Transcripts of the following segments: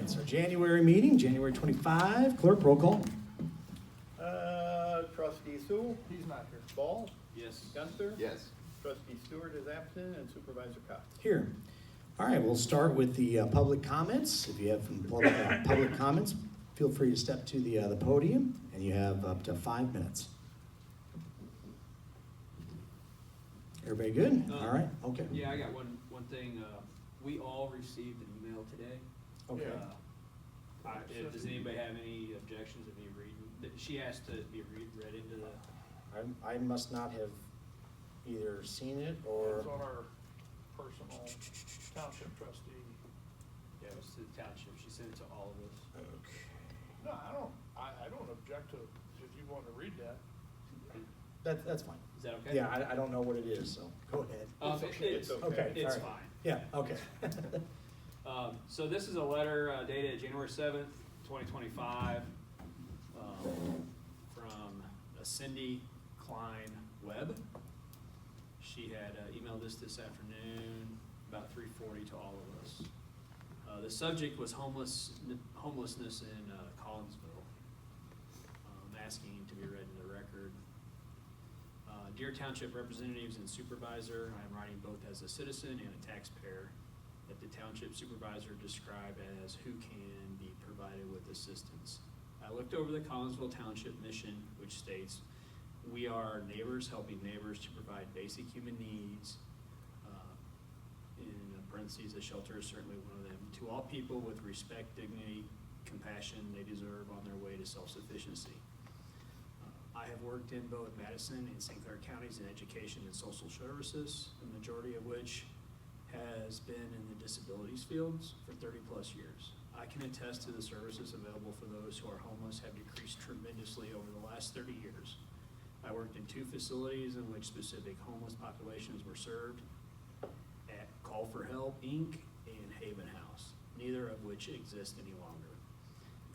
right, so January meeting, January 25. Clerk, roll call. Trustee Sewell. He's not here. Ball. Yes. Gunther. Yes. Trustee Stewart is absent, and Supervisor Cox. Here. All right, we'll start with the public comments. If you have some public comments, feel free to step to the podium, and you have up to 5 minutes. Everybody good? All right, okay. Yeah, I got one thing. We all received an email today. Okay. Does anybody have any objections of me reading? She asked to be read into the. I must not have either seen it or. It's on our personal township trustee. Yeah, it was to the township. She sent it to all of us. Okay. No, I don't object to, if you want to read that. That's fine. Is that okay? Yeah, I don't know what it is, so go ahead. It's okay. Okay, It's all right. fine. Yeah, okay. So this is a letter dated January 7th, 2025, from Cindy Klein Webb. She had emailed this afternoon about 3:40 to all of us. The subject was homelessness in Collinsville. Asking to be read into the record. Dear Township representatives and supervisor, I am writing both as a citizen and a taxpayer that the Township supervisor described as who can be provided with assistance. I looked over the Collinsville Township mission, which states, we are neighbors helping neighbors to provide basic human needs. In parentheses, a shelter is certainly one of them. To all people with respect, dignity, compassion they deserve on their way to self-sufficiency. I have worked in both Madison and St. Clair counties in education and social services, the majority of which has been in the disabilities fields for 30 plus years. I can attest to the services available for those who are homeless have decreased tremendously over the last 30 years. I worked in 2 facilities in which specific homeless populations were served, at Call for Help, Inc. and Haven House, neither of which exist any longer.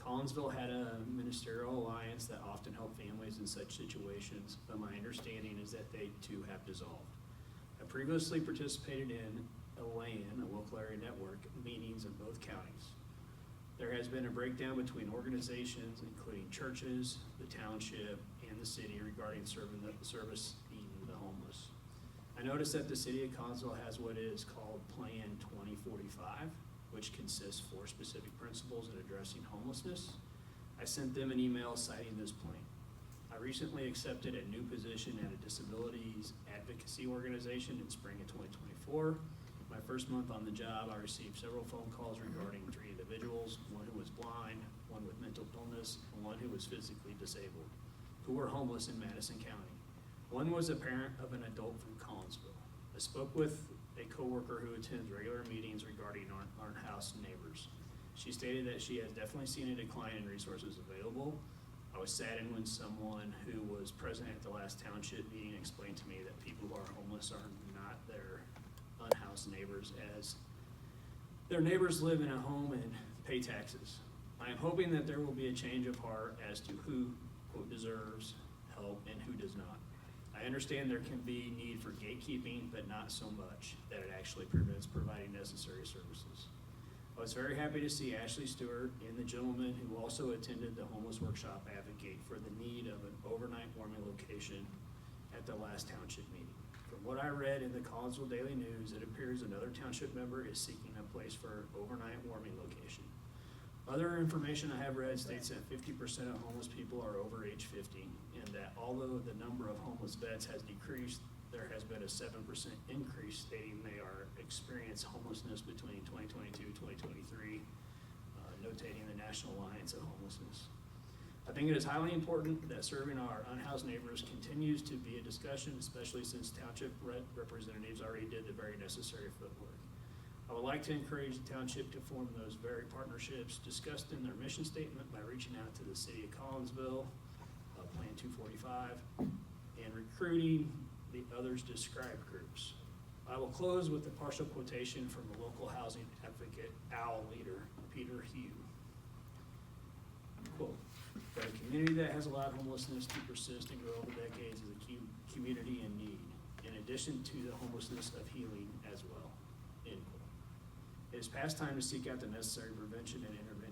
Collinsville had a ministerial alliance that often helped families in such situations, but my understanding is that they too have dissolved. I previously participated in a local area network, meetings in both counties. There has been a breakdown between organizations, including churches, the township, and the city regarding servicing the homeless. I noticed that the city of Collinsville has what is called Plan 2045, which consists 4 specific principles in addressing homelessness. I sent them an email citing this plan. I recently accepted a new position at a disabilities advocacy organization in spring of 2024. My first month on the job, I received several phone calls regarding 3 individuals, one who was blind, one with mental illness, and one who was physically disabled, who were homeless in Madison County. One was a parent of an adult from Collinsville. I spoke with a coworker who attends regular meetings regarding our house neighbors. She stated that she has definitely seen a decline in resources available. I was saddened when someone who was present at the last township meeting explained to me that people who are homeless are not their unhoused neighbors, as their neighbors live in a home and pay taxes. I am hoping that there will be a change of heart as to who, quote, deserves help and who does not. I understand there can be need for gatekeeping, but not so much that it actually prevents providing necessary services. I was very happy to see Ashley Stewart and the gentleman who also attended the homeless workshop advocate for the need of an overnight warming location at the last township meeting. From what I read in the Collinsville Daily News, it appears another township member is seeking a place for an overnight warming location. Other information I have read states that 50% of homeless people are over age 50, and that although the number of homeless vets has decreased, there has been a 7% increase, stating they are experienced homelessness between 2022-2023, notating the National Alliance of Homelessness. I think it is highly important that serving our unhoused neighbors continues to be a discussion, especially since township representatives already did the very necessary footwork. I would like to encourage the township to form those very partnerships discussed in their mission statement by reaching out to the city of Collinsville, Plan 245, and recruiting the others described groups. I will close with a partial quotation from the local housing advocate, OWL leader, Peter Hugh. Quote, "But a community that has allowed homelessness to persist and grow over decades is a community in need, in addition to the homelessness of healing as well." End quote. It is past time to seek out the necessary prevention and intervention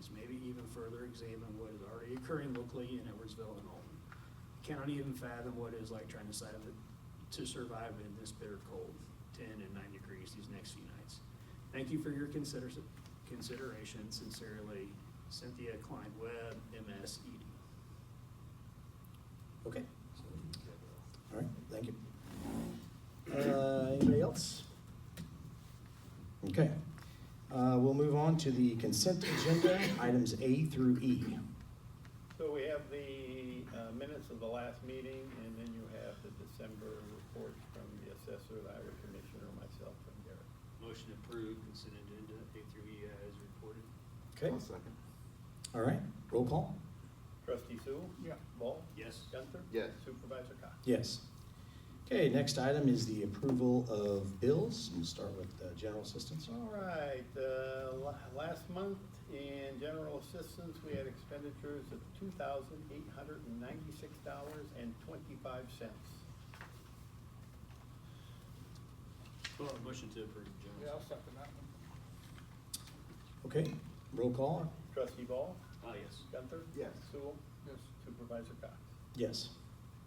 is maybe even further examine what is already occurring locally in Edwardsville and Alton. Cannot even fathom what it is like trying to survive in this bitter cold, 10 and 9 degrees these next few nights. Thank you for your consideration. Sincerely, Cynthia Klein Webb, MS ED. Okay. All right, thank you. Anybody else? Okay. We'll move on to the consent agenda, items A through E. So we have the minutes of the last meeting, and then you have the December reports from the assessor, the highway commissioner, myself, and Garrett. Motion approved, consent agenda A through E as reported. Okay, I'll second. all right, roll call? Trustee Sewell? Yeah. Ball? Yes. Gunther? Yes. Supervisor Cox? Yes. Okay, next item is the approval of bills. We'll start with general assistance. All right, last month in general assistance, we had expenditures of $2,896.25. Oh, motion to approve, Yeah, Jones. I'll second that one. Okay, roll call? Trustee Ball? Yes. Gunther? Yes. Sewell? Yes. Supervisor Cox? Yes.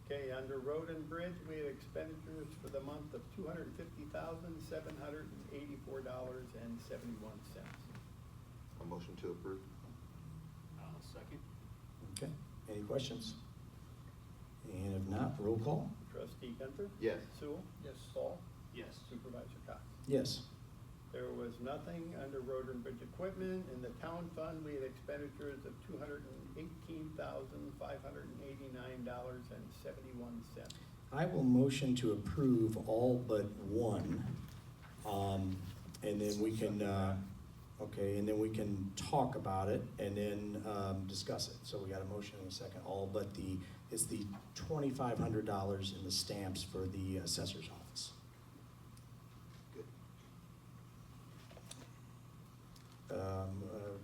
Okay, under road and bridge, we had expenditures for the month of $250,784.71. A motion to approve. I'll second. Okay, any questions? And if not, roll call? Trustee Gunther? Yes. Sewell? Yes. Ball? Yes. Supervisor Cox? Yes. There was nothing under road and bridge equipment. In the town fund, we had expenditures of $218,589.71. I will motion to approve all but one. And then we can, okay, and then we can talk about it and then discuss it. So we got a motion in a second, all but it's the $2,500 in the stamps for the assessor's office. Good.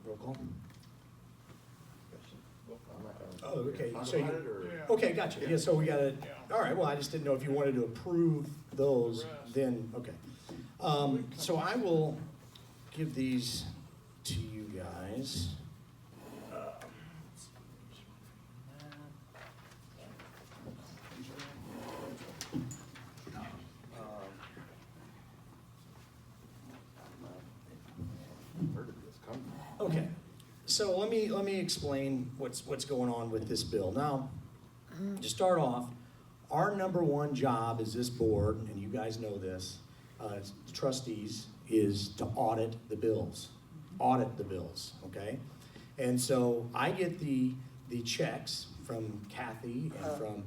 Roll call? Roll call. Oh, okay, Talk so about you- it, or- Yeah. Okay, gotcha. Yeah, so we got it. Yeah. All right, well, I just didn't know if you wanted to approve those, The rest. then, okay. So I will give these to you guys. Where did this come from? Okay, so let me explain what's going on with this bill. Now, to start off, our number one job as this board, and you guys know this, as trustees, is to audit the bills. Audit the bills, okay? And so I get the checks from Kathy and from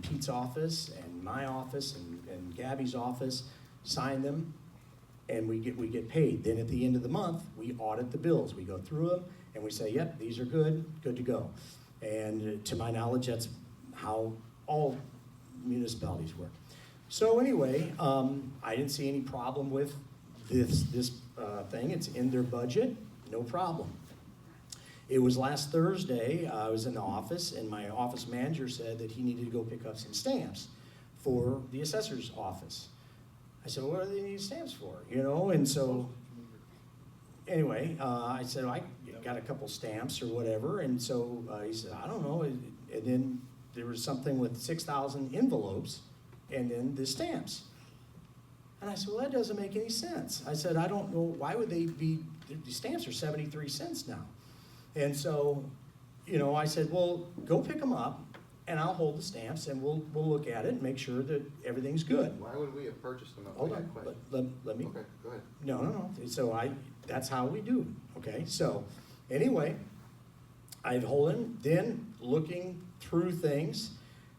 Pete's office and my office and Gabby's office, sign them, and we get paid. Then at the end of the month, we audit the bills. We go through them and we say, yep, these are good to go. And to my knowledge, that's how all municipalities work. So anyway, I didn't see any problem with this thing. It's in their budget, no problem. It was last Thursday, I was in the office and my office manager said that he needed to go pick up some stamps for the assessor's office. I said, well, what do they need stamps for? You know, and so, anyway, I said, I got a couple stamps or whatever, and so he said, I don't know, and then there was something with 6,000 envelopes, and then the stamps. And I said, well, that doesn't make any sense. I said, I don't know, why would they be, the stamps are 73 cents now. And so, you know, I said, well, go pick them up, and I'll hold the stamps, and we'll look at it and make sure that everything's good. Why would we have purchased them if Hold we had on, questions? let me, Okay, go ahead. no. So that's how we do it, okay? So, anyway, I'd hold him, then looking through things.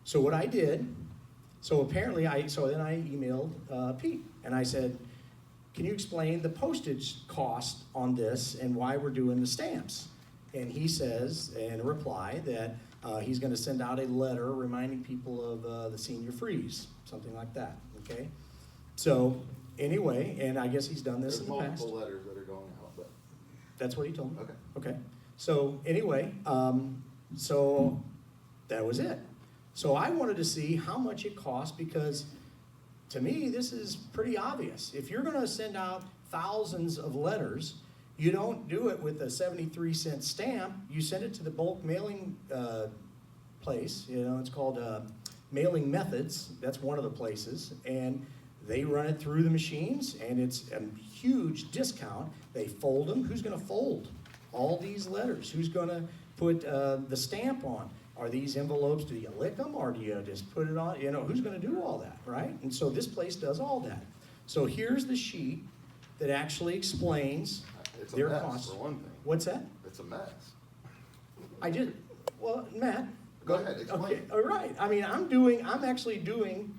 So what I did, so apparently then I emailed Pete, and I said, can you explain the postage cost on this and why we're doing the stamps? And he says, in a reply, that he's gonna send out a letter reminding people of the senior freeze, something like that, okay? So, anyway, and I guess he's done this There's in the past. multiple letters that are going out, but, That's what he told me. okay. Okay, so anyway, so that was it. So I wanted to see how much it cost because to me, this is pretty obvious. If you're gonna send out thousands of letters You don't do it with a 73-cent stamp. You send it to the bulk mailing place. You know, it's called Mailing Methods. That's one of the places. And they run it through the machines, and it's a huge discount. They fold them. Who's going to fold all these letters? Who's going to put the stamp on? Are these envelopes, do you lick them, or do you just put it on? You know, who's going to do all that, right? And so this place does all that. So here's the sheet that actually explains It's a their mess, costs. for one thing. What's that? It's a mess. I did, well, Matt. Go ahead, explain. Okay, all right. I mean, I'm actually doing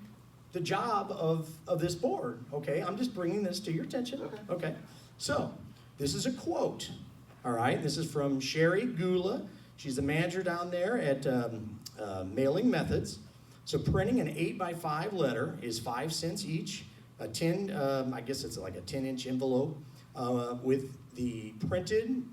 the job of this board, okay? I'm just bringing this to your attention. Okay. Okay. So, this is a quote, all right? This is from Sherry Gula. She's the manager down there at Mailing Methods. So printing an 8x5 letter is 5 cents each. A 10, I guess it's like a 10-inch envelope with the printed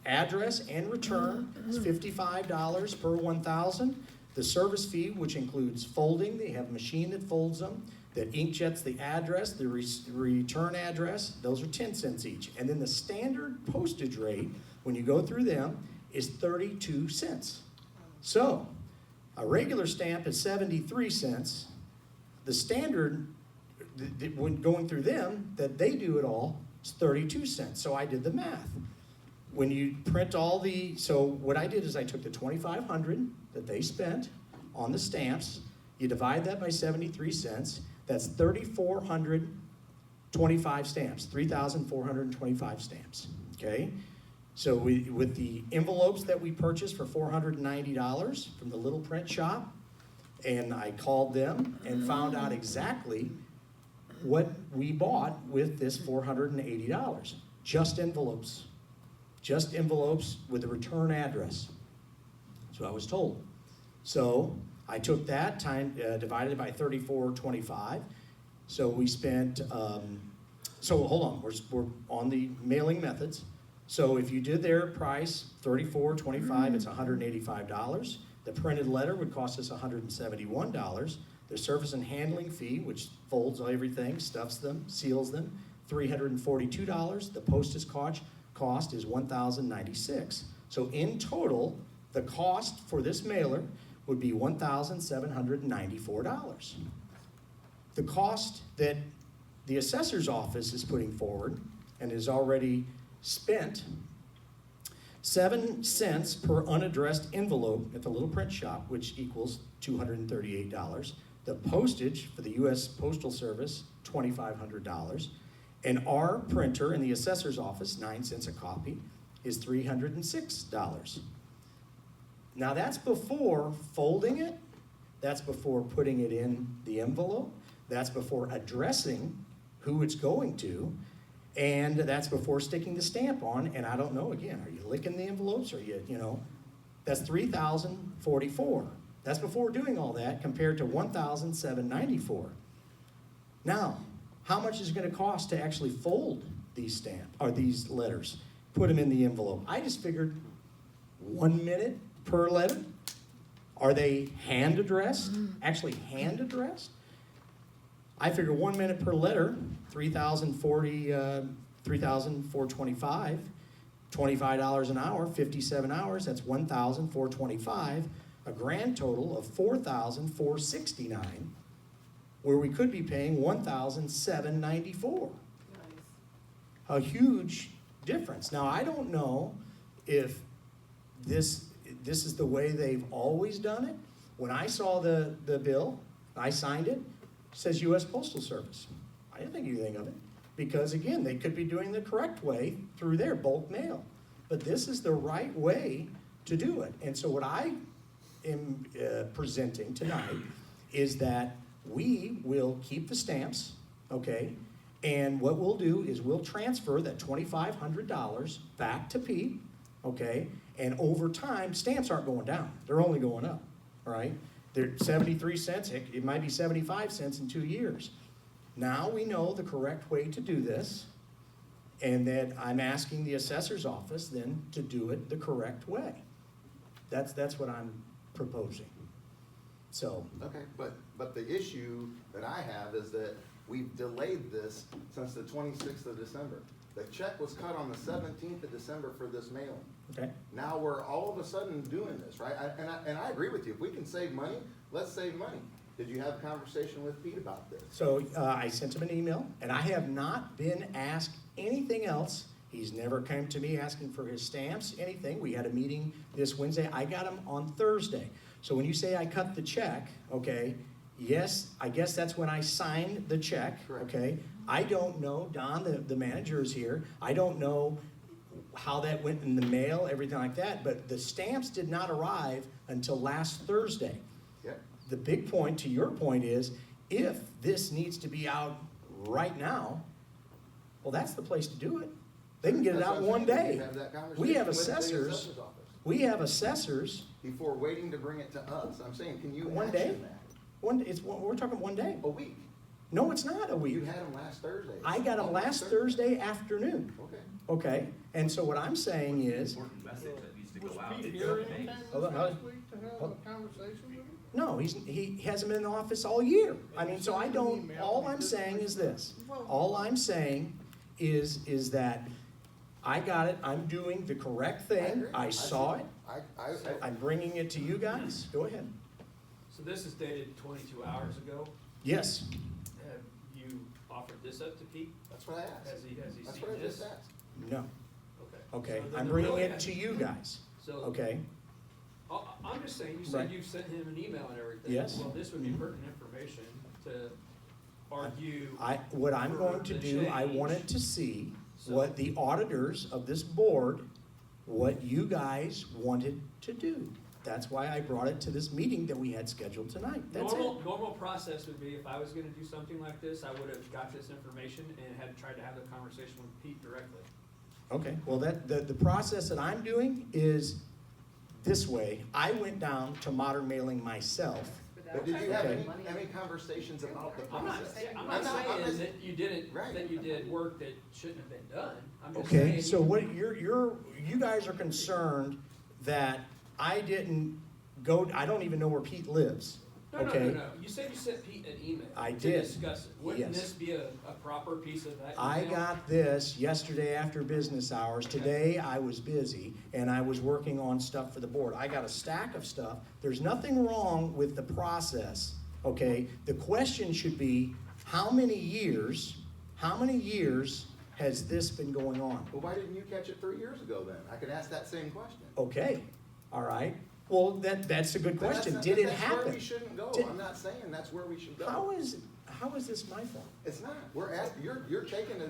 address and return is $55 per 1,000. The service fee, which includes folding, they have a machine that folds them, that inkjets the address, the return address, those are 10 cents each. And then the standard postage rate, when you go through them, is 32 cents. So, a regular stamp is 73 cents. The standard, when going through them, that they do it all, is 32 cents. So I did the math. When you print so what I did is I took the $2,500 that they spent on the stamps, you divide that by 73 cents, that's 3,425 stamps, 3,425 stamps, okay? So with the envelopes that we purchased for $490 from the little print shop, and I called them and found out exactly what we bought with this $480. Just envelopes with a return address. That's what I was told. So I took that time, divided it by 3,425. So we spent, so hold on, we're on the Mailing Methods. So if you did their price, $34.25, it's $185. The printed letter would cost us $171. The service and handling fee, which folds everything, stuffs them, seals them, $342. The postage cost is $1,096. So in total, the cost for this mailer would be $1,794. The cost that the assessor's office is putting forward and is already spent 7 cents per unaddressed envelope at the little print shop, which equals $238. The postage for the U.S. Postal Service, $2,500. And our printer in the assessor's office, 9 cents a copy, is $306. Now that's before folding it, that's before putting it in the envelope, that's before addressing who it's going to, and that's before sticking the stamp on. And I don't know, again, are you licking the envelopes, or you know, that's $3,044. That's before doing all that, compared to $1,794. Now, how much is it going to cost to actually fold these these letters, put them in the envelope? I just figured 1 minute per letter. Are they hand addressed? Actually hand addressed? I figure 1 minute per letter, $3,425, $25 an hour, 57 hours, that's $1,425, a grand total of $4,469, where we could be paying $1,794. A huge difference. Now, I don't know if this is the way they've always done it. When I saw the bill, I signed it, says U.S. Postal Service. I didn't think anything of it, because again, they could be doing the correct way through their bulk mail. But this is the right way to do it. And so what I am presenting tonight is that we will keep the stamps, okay? And what we'll do is we'll transfer that $2,500 back to Pete, okay? And over time, stamps aren't going down. They're only going up, all right? They're 73 cents. It might be 75 cents in 2 years. Now we know the correct way to do this, and that I'm asking the assessor's office then to do it the correct way. That's what I'm proposing. So. Okay, but the issue that I have is that we've delayed this since the 26th of December. The check was cut on the 17th of December for this mailing. Okay? Now we're all of a sudden doing this, right? And I agree with you. If we can save money, let's save money. Did you have a conversation with Pete about this? So I sent him an email, and I have not been asked anything else. He's never come to me asking for his stamps, anything. We had a meeting this Wednesday. I got him on Thursday. So when you say I cut the check, okay, yes, I guess that's when I signed the check, Correct. okay? I don't know, Don, the manager is here. I don't know how that went in the mail, everything like that, but the stamps did not arrive until last Thursday. Yep. The big point, to your point, is if this needs to be out right now, well, that's the place to do it. They can get it That's out what in I'm one saying. day. Have that conversation We have with the assessors, assessor's office before waiting to bring it to us. I'm saying, can you one action day. that? We're talking one day. A week. No, it's not a week. You had them last Thursday. I got them last Thursday afternoon, Okay. okay? And so what I'm saying is, Important message that needs to Was go out. Pete It's here okay. anytime this Hold on, last week to have a conversation with him? no, he hasn't been in the office all year. I mean, so I don't, all I'm saying is this. All I'm saying is that I got it, I'm doing the correct thing, agree. I saw it, I I'm bringing it to you guys. Go ahead. So this is dated 22 hours ago. Yes, Have you offered this up to Pete? that's what I asked. Has he That's seen what I just this? asked. no, Okay. okay, So then I'm there bringing really it has- to you guys, So, okay? I'm just saying, you Right. said you've sent him an email and everything. Yes. Well, this would be pertinent information to argue. What I'm going to For the do, I change. wanted to see So- what the auditors of this board, what you guys wanted to do. That's why I brought it to this meeting that we had scheduled tonight. That's it. Normal process would be, if I was gonna do something like this, I would have got this information and had tried to have the conversation with Pete directly. Okay, well, the process that I'm doing is this way. I went down to Modern Mailing myself. But did you have Okay. any conversations about the I'm not, process? I'm not I'm saying that you didn't, Right. that you did work that shouldn't have been done. I'm just Okay, saying. so what, you guys are concerned that I didn't go, I don't even know where Pete lives, No, okay? no. You said you sent Pete an email. I To did. discuss it. Wouldn't Yes. this be a proper piece of that email? I got this yesterday after business hours. Today, I was busy, and I was working on stuff for the board. I got a stack of stuff. There's nothing wrong with the process, okay? The question should be, how many years has this been going on? Well, why didn't you catch it 3 years ago then? I could ask that same question. Okay, all right. Well, that's a good But question. that's Did it That's where happen? we shouldn't go. Did- I'm not saying that's where we should go. How is this my fault? It's not. You're taking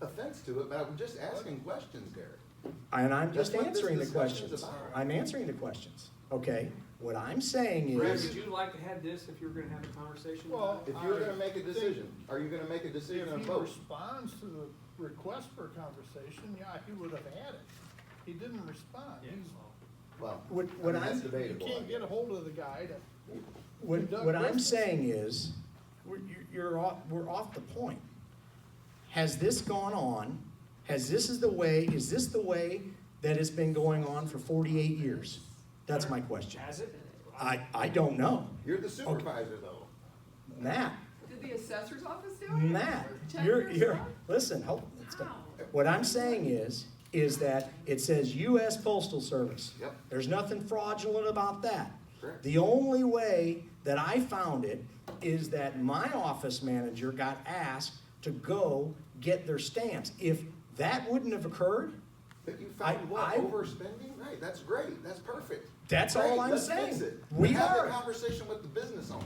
offense to it, but I'm just asking questions, Derek. And I'm just That's what this answering the discussion's questions. about. I'm answering the questions, okay? What I'm saying Brad, is, would you like to have this if you were gonna have a conversation? Well, If you were gonna make a decision, are you gonna make a decision on If he both? responds to the request for a conversation, yeah, he would have had it. He didn't respond. Yeah, He's, Well, What- I what mean, that's I'm- you debatable. can't get a hold of the guy to what conduct I'm business. saying is, we're off the point. Has this gone on? Is this the way that it's been going on for 48 years? That's my question. Has it? I don't know. You're the supervisor, though. Matt, Did the assessor's office do it? Matt, Check you're, yourself? listen, hold, stop. How? What I'm saying is that it says US Postal Service. Yep. There's nothing fraudulent about that. Correct. The only way that I found it is that my office manager got asked to go get their stamps. If that wouldn't have occurred, But you found what? I- Overspending? Right, that's great. That's perfect. That's Great, all I'm let's fix saying. it. We Have are. the conversation with the business owner.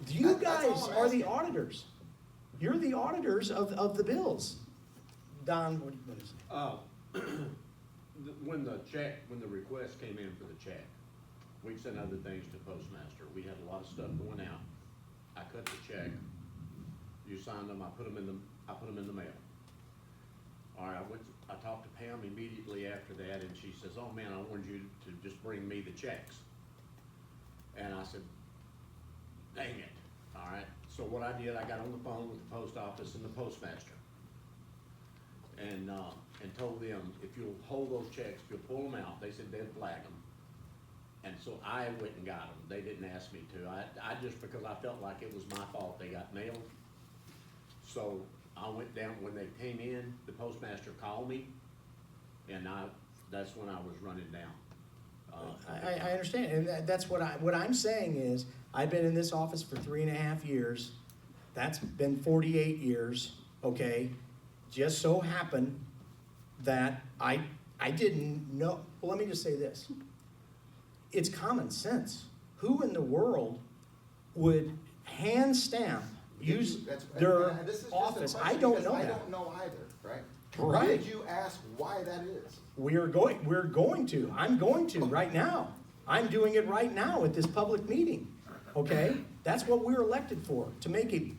You That's all guys I'm are the asking. auditors. You're the auditors of the bills. Don, what is it? When the request came in for the check, we sent other things to postmaster. We had a lot of stuff going out. I cut the check. You signed them, I put them in the mail. All right, I talked to Pam immediately after that, and she says, "Oh, man, I wanted you to just bring me the checks." And I said, "Dang it." All right, so what I did, I got on the phone with the post office and the postmaster. And told them, if you'll hold those checks, if you'll pull them out, they said they'd flag them. And so I went and got them. They didn't ask me to. I just, because I felt like it was my fault they got mailed. So I went down, when they came in, the postmaster called me, and that's when I was running down. I understand, and that's what I'm saying is, I've been in this office for 3.5 years. That's been 48 years, okay? Just so happened that I didn't know, well, let me just say this. It's common sense. Who in the world would hand stamp, use their and this is just a office? I question don't because know I that. don't know either, right? Right. Did you ask why that is? We're going to, I'm going to right now. I'm doing it right now at this public meeting, okay? That's what we're elected for, to make a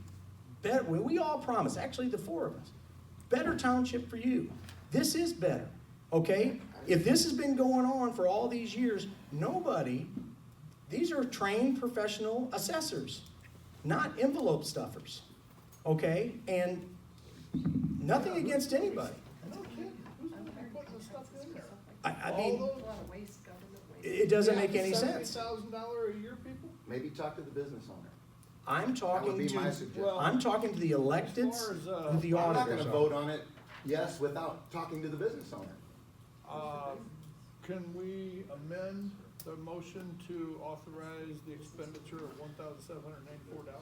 better, we all promise, actually the four of us, better township for you. This is better, okay? If this has been going on for all these years, these are trained professional assessors, not envelope stuffers, okay? And nothing against anybody. No kidding, who's gonna be putting the stuff in there? I All mean, those- A lot of waste, government waste. it doesn't make any sense. $70,000 a year people? Maybe talk to the business owner. I'm That would talking be my to, suggestion. I'm talking to the electeds, As far as, who the I'm not auditors gonna are. vote on it, yes, without talking to the business owner. Can we amend the motion to authorize the expenditure of $1,794?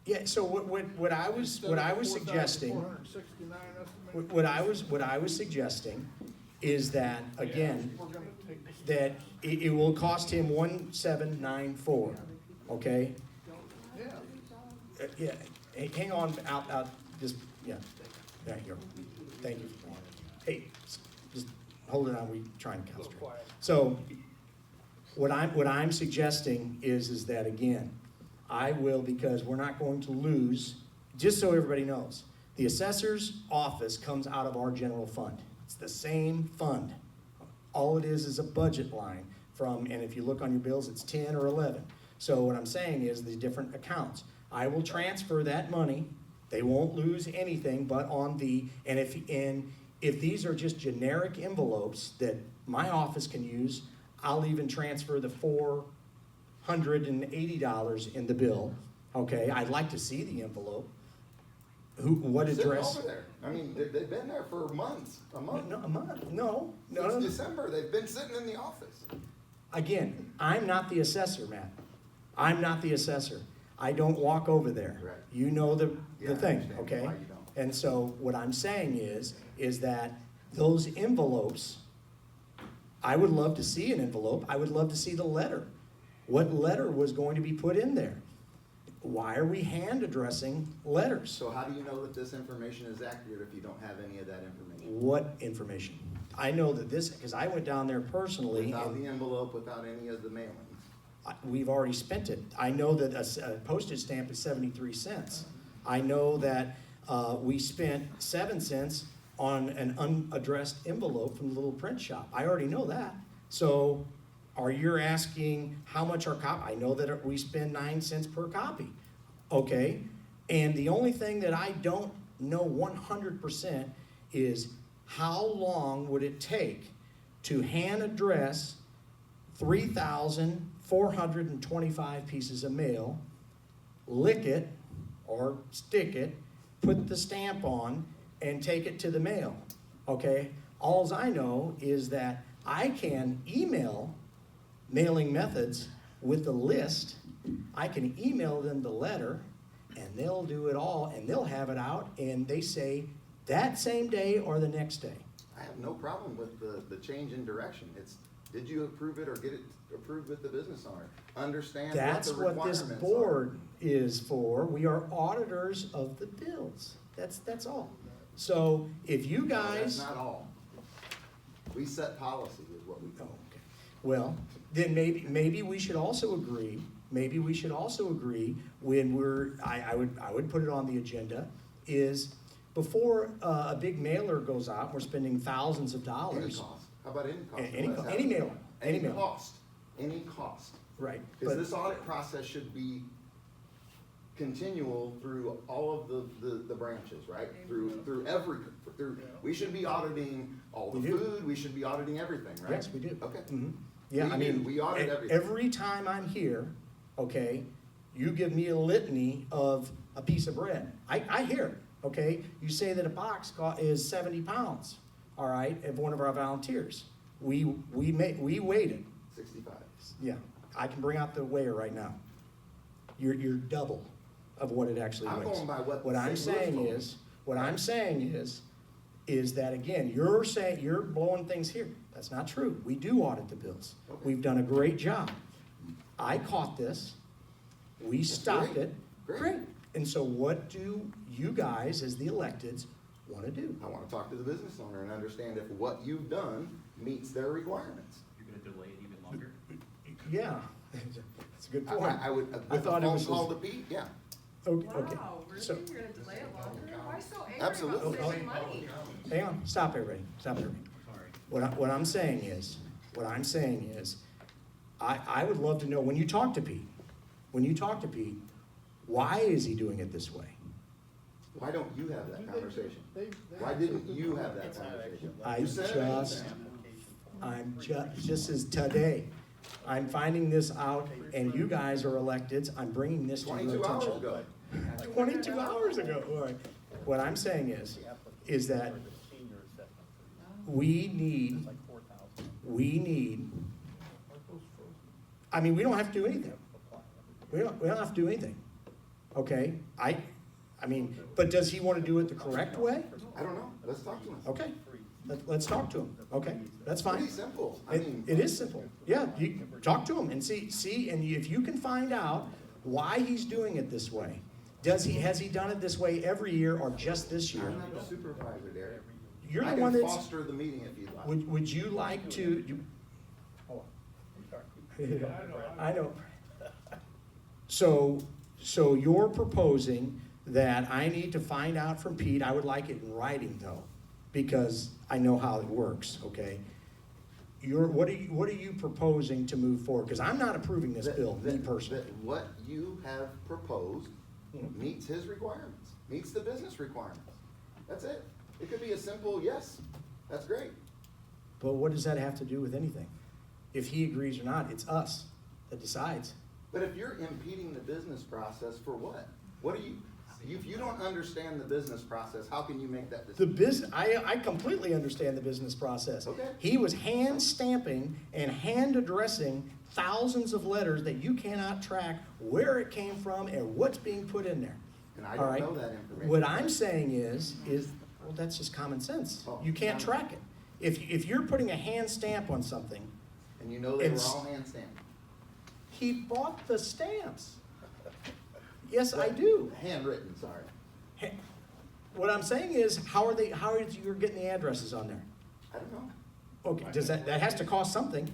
Yeah, so what I was suggesting, $4,469 estimated? what I was suggesting is that, again, We're gonna take this. that it will cost him 1,794, okay? Yeah. Yeah, hang on, out, just, yeah, thank you, thank you. Hey, just hold it on, we trying to A little concentrate. quiet. So, what I'm suggesting is that, again, I will, because we're not going to lose, just so everybody knows, the assessor's office comes out of our general fund. It's the same fund. All it is a budget line from, and if you look on your bills, it's 10 or 11. So what I'm saying is the different accounts. I will transfer that money. They won't lose anything but on the, and if these are just generic envelopes that my office can use, I'll even transfer the $480 in the bill, okay? I'd like to see the envelope. What Sitting address? over there. I mean, they've been there for months, a month. No, a month, no. Since December, they've been sitting in the office. Again, I'm not the assessor, Matt. I'm not the assessor. I don't walk over there. Right. You know the Yeah, I thing, understand okay? why you don't. And so what I'm saying is that those envelopes, I would love to see an envelope. I would love to see the letter. What letter was going to be put in there? Why are we hand addressing letters? So how do you know that this information is accurate if you don't have any of that information? What information? I know that this, because I went down there personally. Without and the envelope, without any of the mailings? we've already spent it. I know that a postage stamp is 73 cents. I know that we spent 7 cents on an unaddressed envelope from the little print shop. I already know that. So are you asking how much our copy? I know that we spend 9 cents per copy. Okay, and the only thing that I don't know 100% is how long would it take to hand address 3,425 pieces of mail, lick it or stick it, put the stamp on, and take it to the mail, okay? Alls I know is that I can email mailing methods with the list. I can email them the letter, and they'll do it all, and they'll have it out, and they say that same day or the next day. I have no problem with the change in direction. It's, did you approve it or get it approved with the business owner? Understand what That's the what requirements this are. board is for. We are auditors of the bills. That's all. So if you No, guys. that's not all. We set policy is what we Oh, do. okay. Well, then maybe we should also agree, when I would put it on the agenda, is before a big mailer goes out, we're spending thousands of Any dollars. cost. How about any cost? Any Let's have mailer, any Any mailer. cost, any cost. Right, Because but, this audit process should be continual through all of the branches, right? Through we should be auditing all the We do. food, we should be auditing everything, right? yes, we do. Okay. Mhm. Yeah, We I do. mean. We audit everything. Every time I'm here, okay, you give me a litany of a piece of bread. I hear it, okay? You say that a box is 70 pounds, all right, of one of our volunteers. We weighed it. 65. Yeah, I can bring out the weigher right now. You're double of what it actually I'm weighs. going by what What I'm St. Louis saying told me. is that again, you're saying, you're blowing things here. That's not true. We do audit the bills. Okay. We've done a great job. I caught this. We stopped great. it. Great. And so what do you guys, as the electeds, want to do? I want to talk to the business owner and understand if what you've done meets their requirements. You're gonna delay it even longer? Yeah, that's a good point. I would, I with a thought it phone was call just- to Pete, yeah. Okay. Wow, really? So, You're gonna delay it longer? Why so angry Absolutely. about saving money? hang on, stop everybody, stop everybody. Sorry. What I'm saying is, I would love to know, when you talk to Pete, why is he doing it this way? Why don't you have that conversation? They Why didn't you have that conversation? I You sent an email. Just as today, I'm finding this out, and you guys are electeds, I'm bringing this to your 22 hours attention. ago. 22 hours ago, all right. What I'm saying is that we need, I mean, we don't have to do anything. We don't have to do anything, okay? I mean, but does he want to do it the correct way? I don't know. Let's talk to him. Okay, let's talk to him, okay? That's fine. Pretty simple. I mean, It is simple. Yeah, you talk to him and see, and if you can find out why he's doing it this way. Has he done it this way every year or just this year? I'm not the supervisor, Derek. You're I the one can that's, foster the meeting if you'd like. would you like to, I know. So you're proposing that I need to find out from Pete, I would like it in writing though, because I know how it works, okay? What are you proposing to move forward? Because I'm not approving this bill, me personally. That what you have proposed meets his requirements, meets the business requirements. That's it. It could be a simple yes, that's great. But what does that have to do with anything? If he agrees or not, it's us that decides. But if you're impeding the business process for what? What are you, if you don't understand the business process, how can you make that The decision? I completely understand the business process. Okay. He was hand stamping and hand addressing thousands of letters that you cannot track where it came from and what's being put in there. And I All don't right? know that information. What I'm saying is, well, that's just common sense. Oh, You can't common- track it. If you're putting a hand stamp on something, And you know they were It's- all hand stamped. he bought the stamps. Yes, I do. Handwritten, sorry. What I'm saying is, how are you getting the addresses on there? I don't know. Okay, that has to cost something.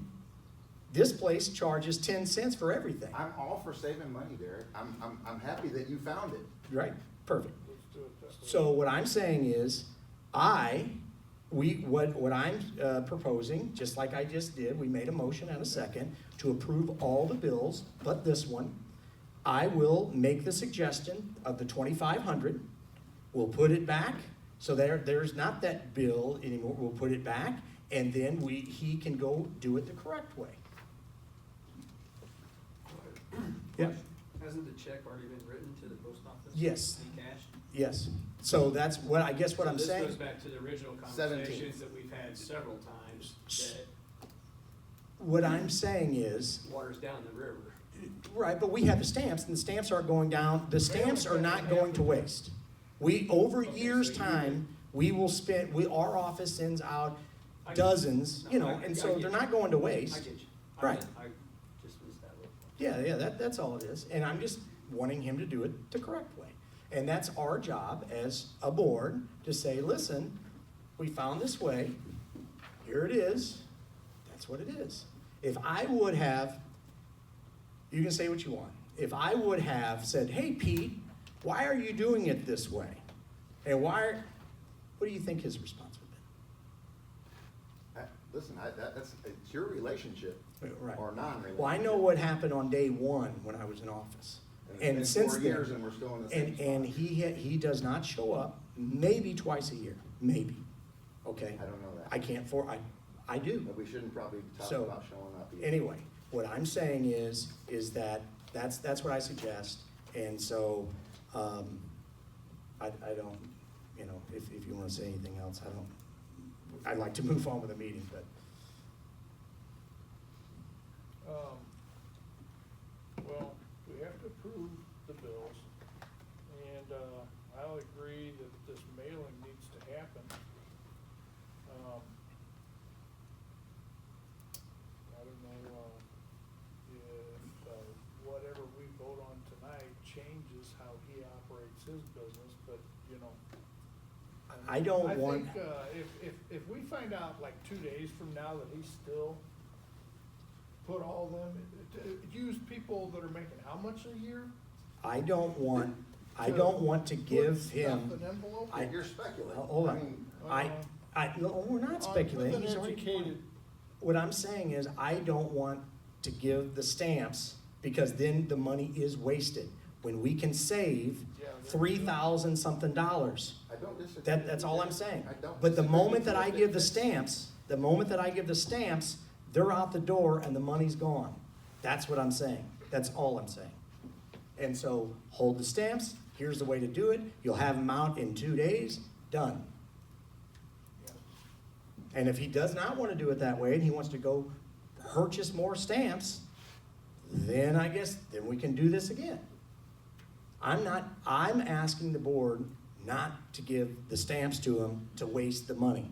This place charges 10 cents for everything. I'm all for saving money, Derek. I'm happy that you found it. Right, perfect. Let's do it that way. So what I'm saying is, what I'm proposing, just like I just did, we made a motion and a second to approve all the bills, but this one. I will make the suggestion of the 2,500. We'll put it back, so there's not that bill anymore. We'll put it back, and then he can go do it the correct way. Yeah, Hasn't the check already been written to the post office? Yes. And cashed? yes. So that's what I'm saying. This goes back to the original 17. conversations that we've had several times, that What I'm saying is, water's down the river. right, but we have the stamps, and the stamps aren't going down, the stamps are not going to waste. Over years' time, we will spend, our office sends out I get dozens, you. No, I and get so you. they're not going to I waste. get you. Right. I just missed that little part. Yeah, that's all it is, and I'm just wanting him to do it the correct way. And that's our job as a board, to say, listen, we found this way, here it is, that's what it is. If I would have, you can say what you want, if I would have said, hey, Pete, why are you doing it this way? And what do you think his response would Listen, it's your relationship be? Right. or non-relationship. Well, I know what happened on day one when I was in office. And And it's since been 4 then, years and we're still in the same and spot. he does not show up, maybe twice a year, maybe, okay? I don't know that. I can't I do. But we shouldn't probably talk So, about showing up either. Anyway, what I'm saying is that that's what I suggest, and so, I don't, you know, if you wanna say anything else, I'd like to move on with the meeting, but. Well, we have to approve the bills, and, I'll agree that this mailing needs to happen. I don't know, if, whatever we vote on tonight changes how he operates his business, but, you know. I don't want- I think, if we find out like 2 days from now that he's still put all them, use people that are making how much a year? I don't want to give Put him. stuff in envelope? I- You're speculating. Hold I on. mean, No, we're not speculating. With He's an already- educated, What I'm saying is, I don't want to give the stamps, because then the money is wasted. When we can save Yeah, $3,000 something dollars. I don't disagree. That's all I'm saying. I don't But the disagree moment with that you I with give it. the stamps, they're out the door and the money's gone. That's what I'm saying. That's all I'm saying. And so, hold the stamps, here's the way to do it, you'll have them out in 2 days, done. And if he does not want to do it that way, and he wants to go purchase more stamps, then I guess, then we can do this again. I'm asking the board not to give the stamps to him to waste the money.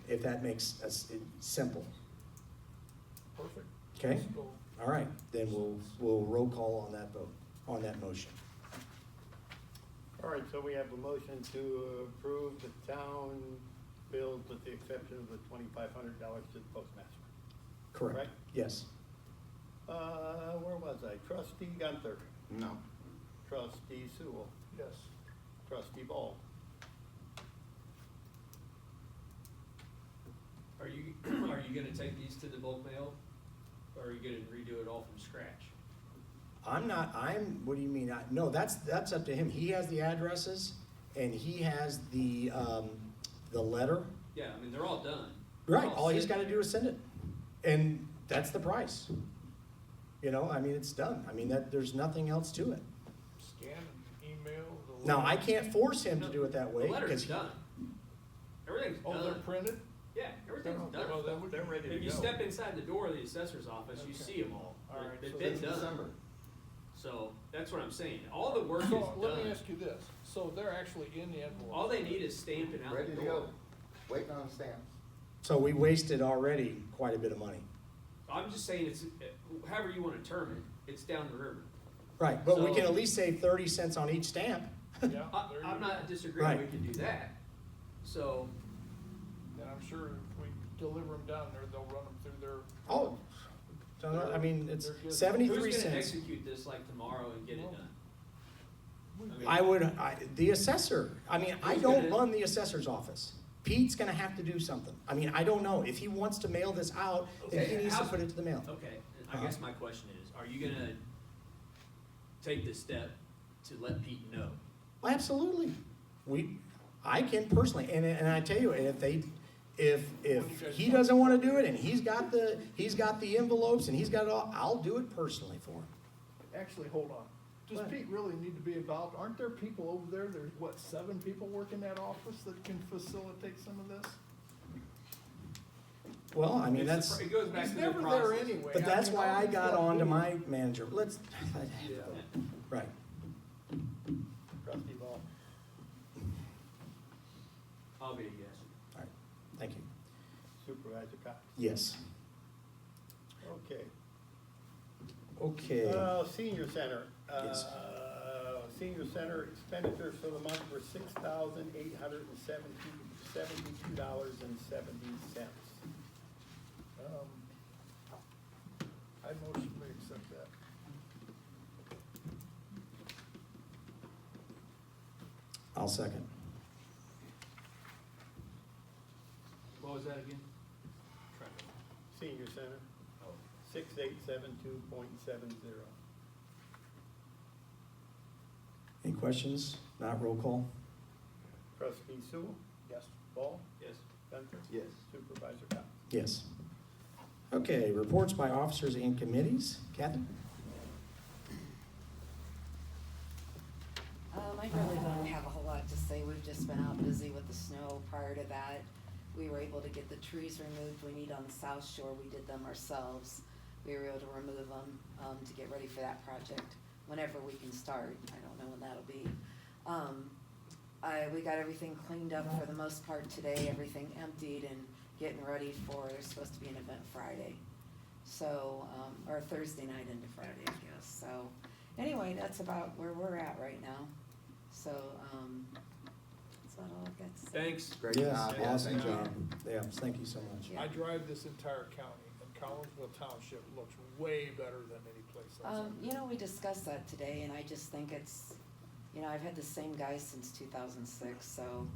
If that makes it simple. perfect. Okay? Let's go. All right, then we'll roll call on that vote, on that motion. All right, so we have a motion to approve the town bills with the exception of the $2,500 to the postmaster. Correct. Right. Yes. Where was I? Trustee Gunther, No. trustee Sewell, Yes. trustee Ball. Are you gonna take these to the bulk mail, or are you gonna redo it all from scratch? What do you mean? No, that's up to him. He has the addresses, and he has the letter. Yeah, I mean, they're all done. They're Right, all he's sitting gotta do there. is send it. And that's the price. You know, I mean, it's done. I mean, there's nothing else to it. Scan and email the. Now, I letter. can't force him to do it that way. The letter's 'cause- done. Everything's Oh, they're done. printed? Yeah, everything's Oh, done. then They're ready to If you go. step inside the door of the assessor's office, you Okay. see them all. All right, They've so been Since done. December. So that's what I'm saying. All the work is So, let me done. ask you this, so they're actually in the envelope? All they need is stamping out Ready the to door. go. Waiting on stamps. So we wasted already quite a bit of money. I'm just saying it's, however you wanna term it, it's down the river. Right, but we So- can at least save 30 cents on each stamp. Yeah, there you I'm go. not disagreeing, we Right. can do that. So, And I'm sure if we deliver them down there, they'll run them through their. Oh, so, I mean, it's They're good. 73 who's gonna cents. execute this like tomorrow and get it Well, done? The assessor, I mean, I Who's don't gonna- run the assessor's office. Pete's gonna have to do something. I mean, I don't know. If he wants to mail this out, then he Okay, needs to how's- put it to the mail. Okay, I guess my question is, are you gonna take this step to let Pete know? Absolutely. I can personally, and I tell you, if he doesn't wanna do it, and he's got the envelopes, and he's got it all, I'll do it personally for him. Actually, hold on. Does What? Pete really need to be involved? Aren't there people over there, there's what, 7 people work in that office that can facilitate some of this? Well, I mean, It's that's, it goes back He's to the never there process. anyway. but that's mean, why all I he's got gotta on to do- my manager. Let's, Yeah. right. Trustee Ball. I'll be a yes. All right, thank you. Supervisor Cox. Yes. Okay. Okay. Senior center. Yes. Senior center expenditures for the month were $6,872.70. I motion we accept that. I'll second. What was that again? Senior center, Oh. 6872.70. Any questions? Not roll call? Trustee Sewell, Yes. Ball, Yes. Gunther, Yes. Supervisor Cox. Yes. Okay, reports by officers and committees. Kathy? I really don't have a whole lot to say. We've just been out busy with the snow. Prior to that, we were able to get the trees removed we need on the south shore. We did them ourselves. We were able to remove them, to get ready for that project whenever we can start. I don't know when that'll be. We got everything cleaned up for the most part today, everything emptied and getting ready for, there's supposed to be an event Friday. So, or Thursday night into Friday, I guess. So, anyway, that's about where we're at right now. So, that's about all I've got to say. Thanks. Great Yes, job. Yeah, awesome thank you. job. Yeah, thank you so much. Yeah. I drive this entire county, and Collinsville Township looks way better than any place else. You know, we discussed that today, and I just think it's, you know, I've had the same guys since 2006, so,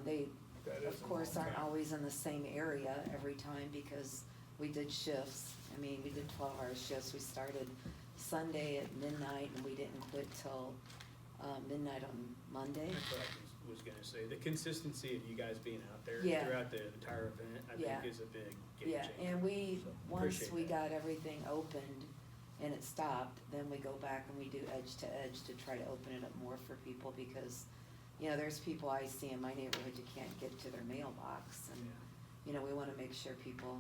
they, That is of a course, long aren't time. always in the same area every time because we did shifts. I mean, we did 12-hour shifts. We started Sunday at midnight, and we didn't quit till, midnight on Monday. That's what I was gonna say, the consistency of you guys being out there Yeah. throughout the entire event, I Yeah. think is a big game Yeah, changer. and we, So, once appreciate we that. got everything opened and it stopped, then we go back and we do edge to edge to try to open it up more for people because, you know, there's people I see in my neighborhood who can't get to their mailbox and, Yeah. you know, we wanna make sure people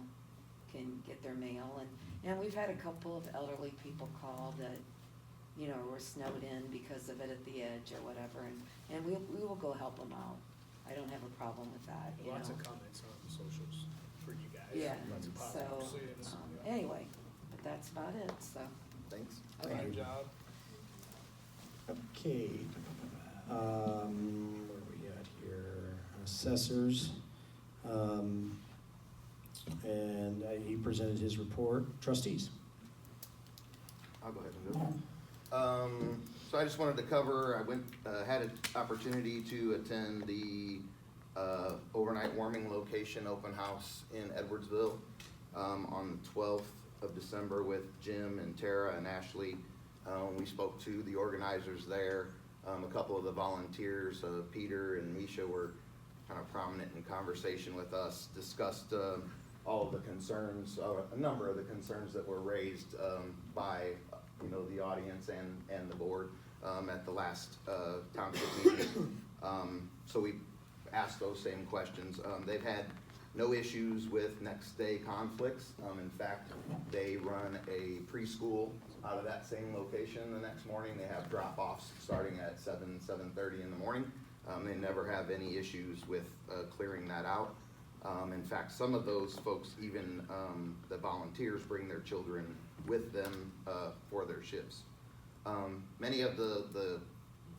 can get their mail and we've had a couple of elderly people call that, you know, were snowed in because of it at the edge or whatever and we will go help them out. I don't have a problem with that, you know. Lots of comments on the socials for you guys. Yeah, Lots of so, positive. See it, yeah. anyway, but that's about it, so. Thanks. Thank Good you. job. Okay, where are we at here? Assessors. And he presented his report. Trustees. I'll go ahead and go. So I just wanted to cover, had an opportunity to attend the overnight warming location open house in Edwardsville on the 12th of December with Jim and Tara and Ashley. We spoke to the organizers there. A couple of the volunteers, Peter and Misha, were kind of prominent in conversation with us, discussed all of the concerns, a number of the concerns that were raised by the audience and the board at the last township meeting. So we asked those same questions. They've had no issues with next day conflicts. In fact, they run a preschool out of that same location the next morning. They have drop-offs starting at 7:30 in the morning. They never have any issues with clearing that out. In fact, some of those folks, even the volunteers, bring their children with them for their shifts. Many of the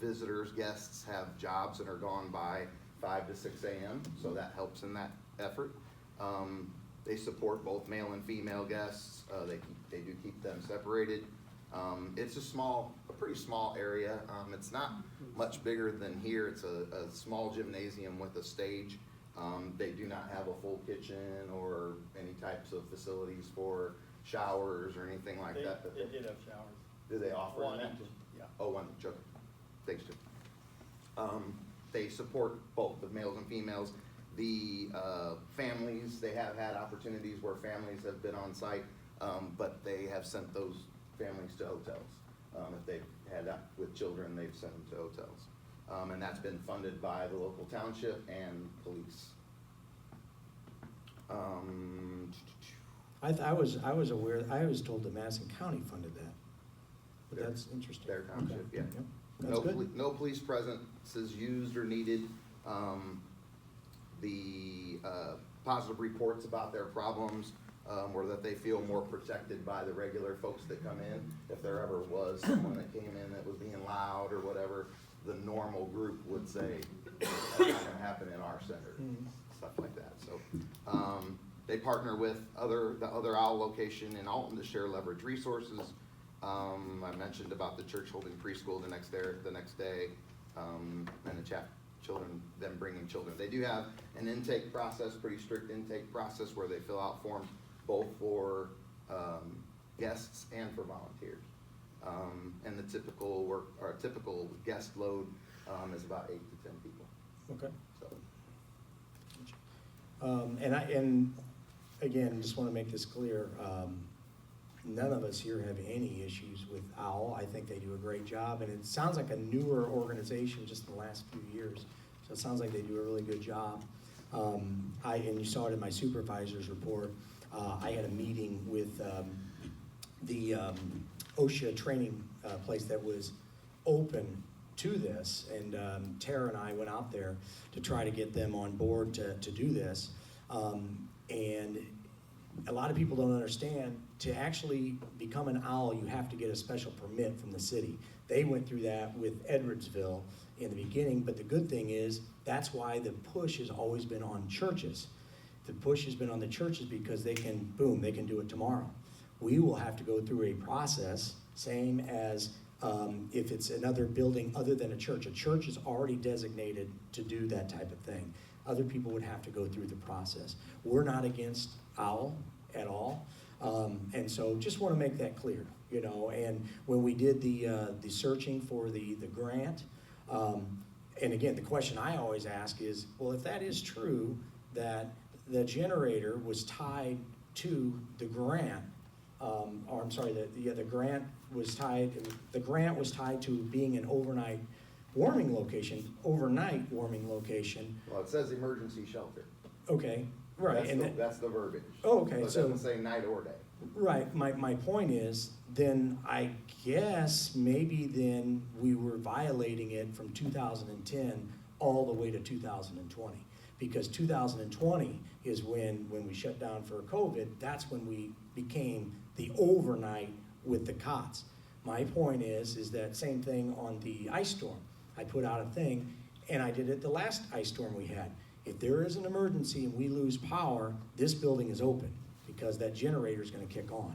visitors, guests have jobs and are gone by 5 to 6 a.m., so that helps in that effort. They support both male and female guests. They do keep them separated. It's a pretty small area. It's not much bigger than here. It's a small gymnasium with a stage. They do not have a full kitchen or any types of facilities for showers or anything like that. They did have showers. Do they offer One that? each, yeah. Oh, one each, okay. Thanks, Jim. They support both the males and females. The families, they have had opportunities where families have been on site, but they have sent those families to hotels. If they've had that with children, they've sent them to hotels. And that's been funded by the local township and police. I was aware, I was told that Madison County funded that, but that's interesting. Their township, Okay. yeah. Yep. That's good. No police presences used or needed. The positive reports about their problems were that they feel more protected by the regular folks that come in. If there ever was someone that came in that was being loud or whatever, the normal group would say, that's not gonna happen in our center, stuff like that. So they partner with the other OWL location in Alton to share leverage resources. I mentioned about the church holding preschool the next day, and the children, them bringing children. They do have an intake process, pretty strict intake process, where they fill out forms both for guests and for volunteers. And the typical guest load is about 8 to 10 people. Okay. So And again, just want to make this clear, none of us here have any issues with OWL. I think they do a great job, and it sounds like a newer organization just in the last few years. So it sounds like they do a really good job. And you saw it in my supervisor's report. I had a meeting with the OSHA training place that was open to this, and Tara and I went out there to try to get them on board to do this. And a lot of people don't understand, to actually become an OWL, you have to get a special permit from the city. They went through that with Edwardsville in the beginning, but the good thing is, that's why the push has always been on churches. The push has been on the churches because they can, boom, they can do it tomorrow. We will have to go through a process, same as if it's another building other than a church. A church is already designated to do that type of thing. Other people would have to go through the process. We're not against OWL at all. And so just want to make that clear, you know. And when we did the searching for the grant, and again, the question I always ask is, well, if that is true, that the generator was tied to the grant, or I'm sorry, the grant was tied to being an overnight warming location. Well, it says emergency shelter. Okay, right. That's the verbiage. Oh, okay, But it so- doesn't say night or day. Right, my point is, then I guess maybe then we were violating it from 2010 all the way to 2020. Because 2020 is when we shut down for COVID, that's when we became the overnight with the cots. My point is that same thing on the ice storm. I put out a thing, and I did it the last ice storm we had. If there is an emergency and we lose power, this building is open, because that generator is going to kick on.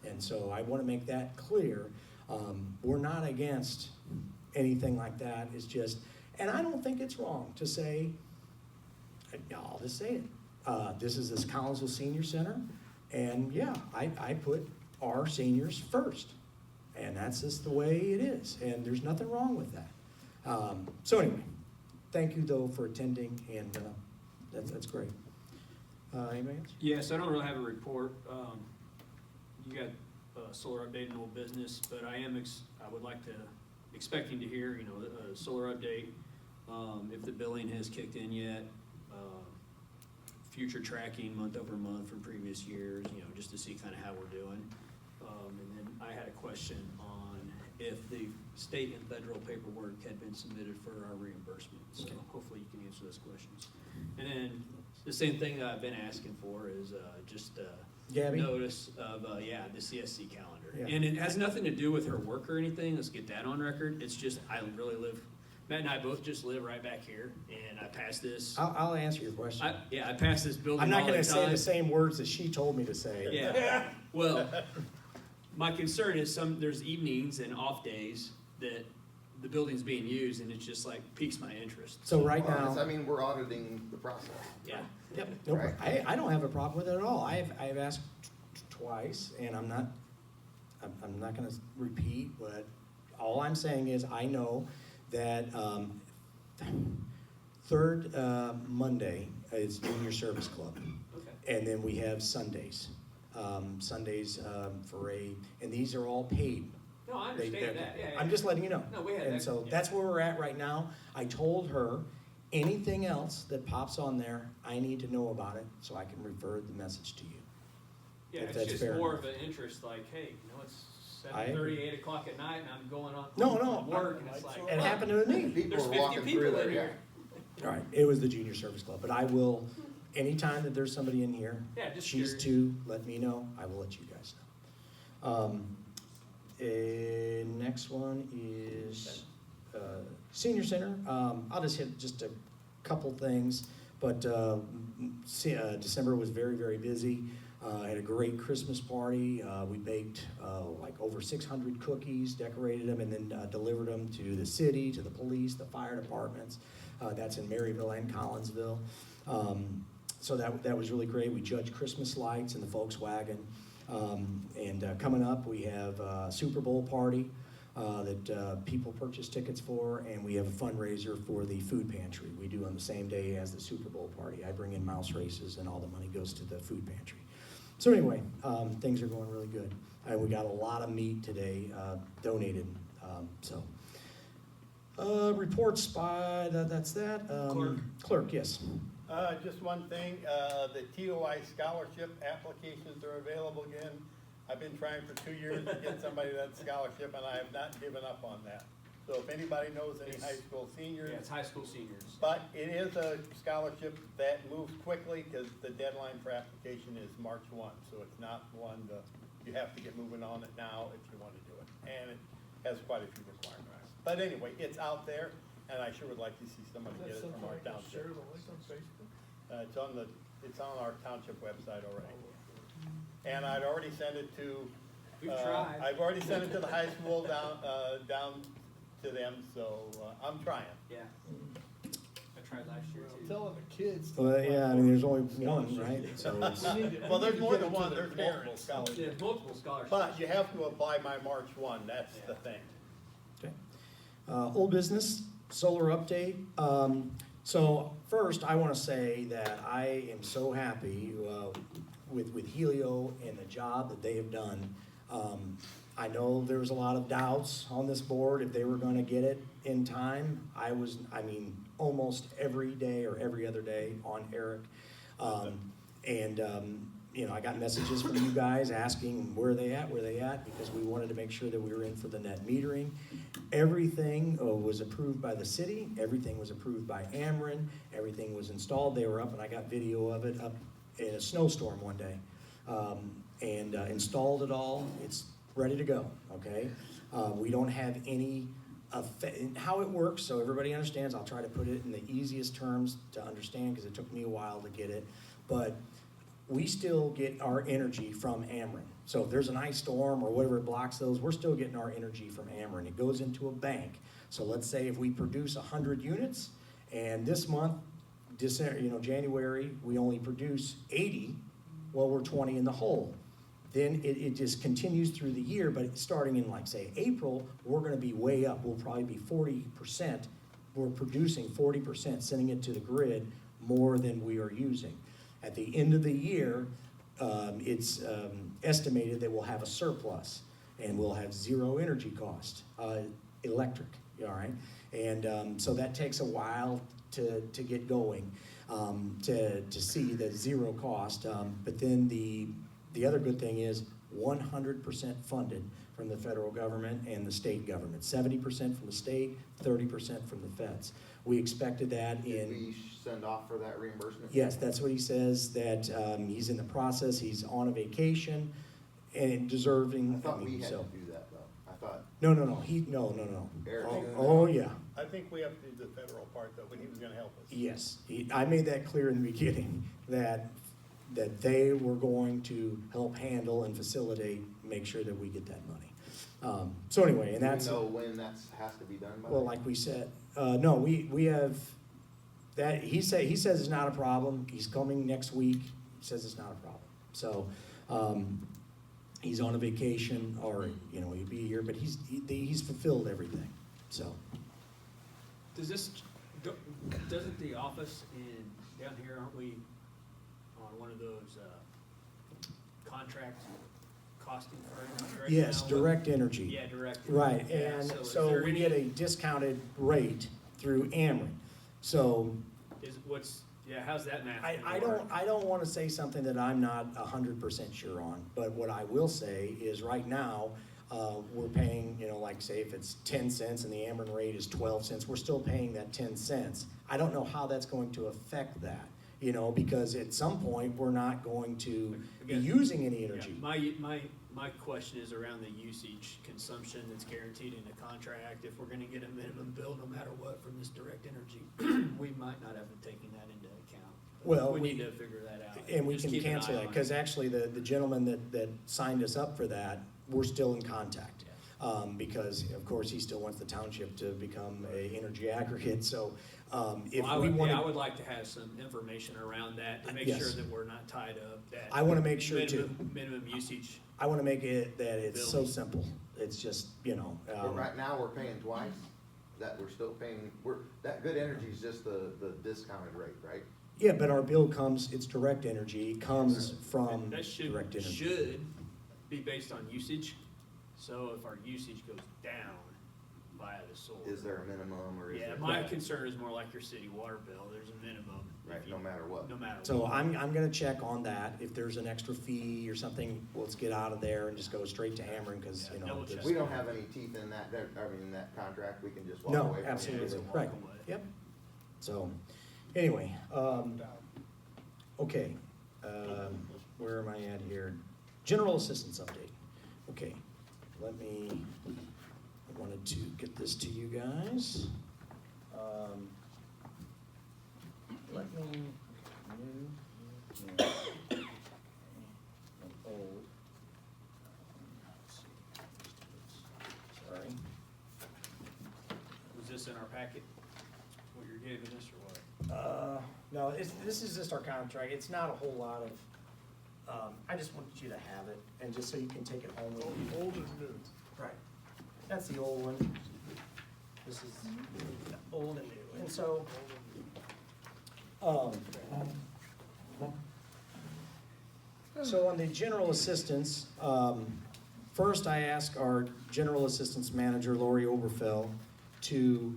And so I want to make that clear. We're not against anything like that. It's just, and I don't think it's wrong to say, I'll just say it. This is this Collinsville Senior Center, and yeah, I put our seniors first. And that's just the way it is, and there's nothing wrong with that. So anyway, thank you though for attending, and that's great. Anybody else? Yes, I don't really have a report. You got a solar update in old business, but I would like to, expecting to hear, you know, a solar update, if the billing has kicked in yet, future tracking month over month from previous years, you know, just to see kind of how we're doing. And then I had a question on if the state and federal paperwork had been submitted for our reimbursement. So Okay. hopefully you can answer those questions. And then the same thing that I've been asking for is just Gabby? notice of, the CSC calendar. Yeah. And it has nothing to do with her work or anything. Let's get that on record. It's just, I really live, Matt and I both just live right back here, and I pass this. I'll answer your question. I pass this building I'm not all going the to say time. the same words that she told me to say. Yeah, well, my concern is there's evenings and off days that the building's being used, and it just like piques my interest. So right Well, now, I mean, we're auditing the process. Yeah, yep, nope, Right. I don't have a problem with it at all. I've asked twice, and I'm not going to repeat, but all I'm saying is I know that third Monday is Junior Service Club. okay. And then we have Sundays. Sundays and these are all paid. No, I They- understand they're- that, yeah. I'm just letting you know. No, we had And that, so yeah. that's where we're at right now. I told her, anything else that pops on there, I need to know about it so I can refer the message to you. Yeah, if it's that's just fair more enough. of an interest, like, hey, you know, it's I 7:30, agree. 8 o'clock at night, and I'm going on No, from no, work, and it's like, It happened to me. People There's are 50 walking people through in there, here. All right, it was the Junior Service Club, but I will, anytime that there's somebody in here, Yeah, just she's curious. to let me know, I will let you guys know. Next one is Senior Center. I'll just hit just a couple things, but December was very, very busy. Had a great Christmas party. We baked like over 600 cookies, decorated them, and then delivered them to the city, to the police, the fire departments. That's in Maryville and Collinsville. So that was really great. We judged Christmas lights in the Volkswagen. And coming up, we have a Super Bowl party that people purchase tickets for, and we have a fundraiser for the food pantry. We do on the same day as the Super Bowl party. I bring in mouse races, and all the money goes to the food pantry. So anyway, things are going really good. And we got a lot of meat today donated, so. Reports by, that's that. Clerk. Clerk, yes. Just one thing, the TOI scholarship applications are available again. I've been trying for 2 years to get somebody that scholarship, and I have not given up on that. So if anybody knows any high school seniors. Yeah, it's high school seniors. But it is a scholarship that moves quickly, because the deadline for application is March 1. So it's not one that, you have to get moving on it now if you want to do it. And it has quite a few requirements. But anyway, it's out there, and I sure would like to see somebody get it from our township. Share the link on Facebook? It's on our township website already. And I'd already sent it to. We've tried. I've already sent it to the high school down to them, so, I'm trying. Yeah. I tried last year Well, too. telling the kids. Well, yeah, I mean, there's only one, right? So it's, Well, there's We need to more give than it to one, their there's multiple parents. scholarships. There's multiple scholarships. But you have to apply by March 1, that's the thing. okay. Old business, solar update. So first, I want to say that I am so happy with Helio and the job that they have done. I know there was a lot of doubts on this board if they were going to get it in time. I mean, almost every day or every other day on Eric. You know, I got messages from you guys asking where they at, because we wanted to make sure that we were in for the net metering. Everything was approved by the city, everything was approved by Ameren, everything was installed, they were up, and I got video of it up in a snowstorm one day. Installed it all, it's ready to go, okay? We don't have any how it works, so everybody understands. I'll try to put it in the easiest terms to understand, because it took me a while to get it, but we still get our energy from Ameren. So if there's an ice storm or whatever blocks those, we're still getting our energy from Ameren. It goes into a bank. So let's say if we produce 100 units, and this month, January, we only produce 80, well, we're 20 in the hole. Then it just continues through the year, but starting in, like, say, April, we're gonna be way up. We'll probably be 40%. We're producing 40%, sending it to the grid more than we are using. At the end of the year, it's estimated that we'll have a surplus, and we'll have zero energy cost, electric, all right? And so that takes a while to get going, to see the zero cost. But then the other good thing is 100% funded from the federal government and the state government. 70% from the state, 30% from the feds. We expected that Did we send off for that reimbursement? Yes, that's what he says, that he's in the process, he's on a vacation and deserving. I thought we had to so- do that, though. I thought No, no, Eric Oh, doing that? oh, yeah, I think we have to do the federal part, though, when he was gonna help us. yes. I made that clear in the beginning, that they were going to help handle and facilitate, make sure that we get that money. So anyway, and that's. Do we know when that's has to be done by? Well, like we said, no, we have, that, he says it's not a problem, he's coming next week, he says it's not a problem. So, he's on a vacation, or, he'd be here, but he's fulfilled everything, so. Doesn't the office down here, aren't we on one of those, contract costing firms right now? Yes, direct energy. Yeah, direct. Right, Yeah, and is so there we any- get a discounted rate through Ameren. So how's that math? I gonna work? don't wanna say something that I'm not 100% sure on, but what I will say is right now, we're paying, like, say if it's 10 cents and the Ameren rate is 12 cents, we're still paying that 10 cents. I don't know how that's going to affect that, because at some point, we're not going to be Again, using any Yeah, energy. my question is around the usage consumption that's guaranteed in the contract. If we're gonna get a minimum bill no matter what from this direct energy, we might not have been taking that into account. Well, We we- need to figure that out. And we Just can keep an cancel eye that, on because it. actually the gentleman that signed us up for that, we're still in contact. Because of course he still wants the township to become a energy aggregate, so, if Well, we want I to. would like to have some information around that to make Yes. sure that we're not tied up. That I wanna make sure too. Minimum usage. I want to make it that it's so Billing. simple. It's just, But right now, we're paying twice, that we're still paying, that good energy is just the discounted rate, right? Yeah, but our bill comes, it's direct energy, it comes from That direct energy. should be based on usage. So if our usage goes down via the solar. Is there a minimum or is Yeah, there? my concern is more like your city water bill. There's a minimum. Right, if you- no matter what. No matter So what. I'm gonna check on that. If there's an extra fee or something, let's get out of there and just go straight to hammering, cause, you Yeah, know. double there's- check. We don't have any teeth in that, in that contract, we can just walk No, away from it. absolutely, walk right, away. yep. So, anyway, okay, where am I at here? General assistance update. Okay, I wanted to get this to you guys. Let me, new, old. Let's see. Sorry. Was this in our packet? What you're giving us or what? No, this is just our contract. It's not a whole lot of, I just wanted you to have it and just so you can take it home with you. Old and new. Right. That's the old one. This is old and new. And so, so on the general assistance, first I ask our general assistance manager, Lori Oberfell, to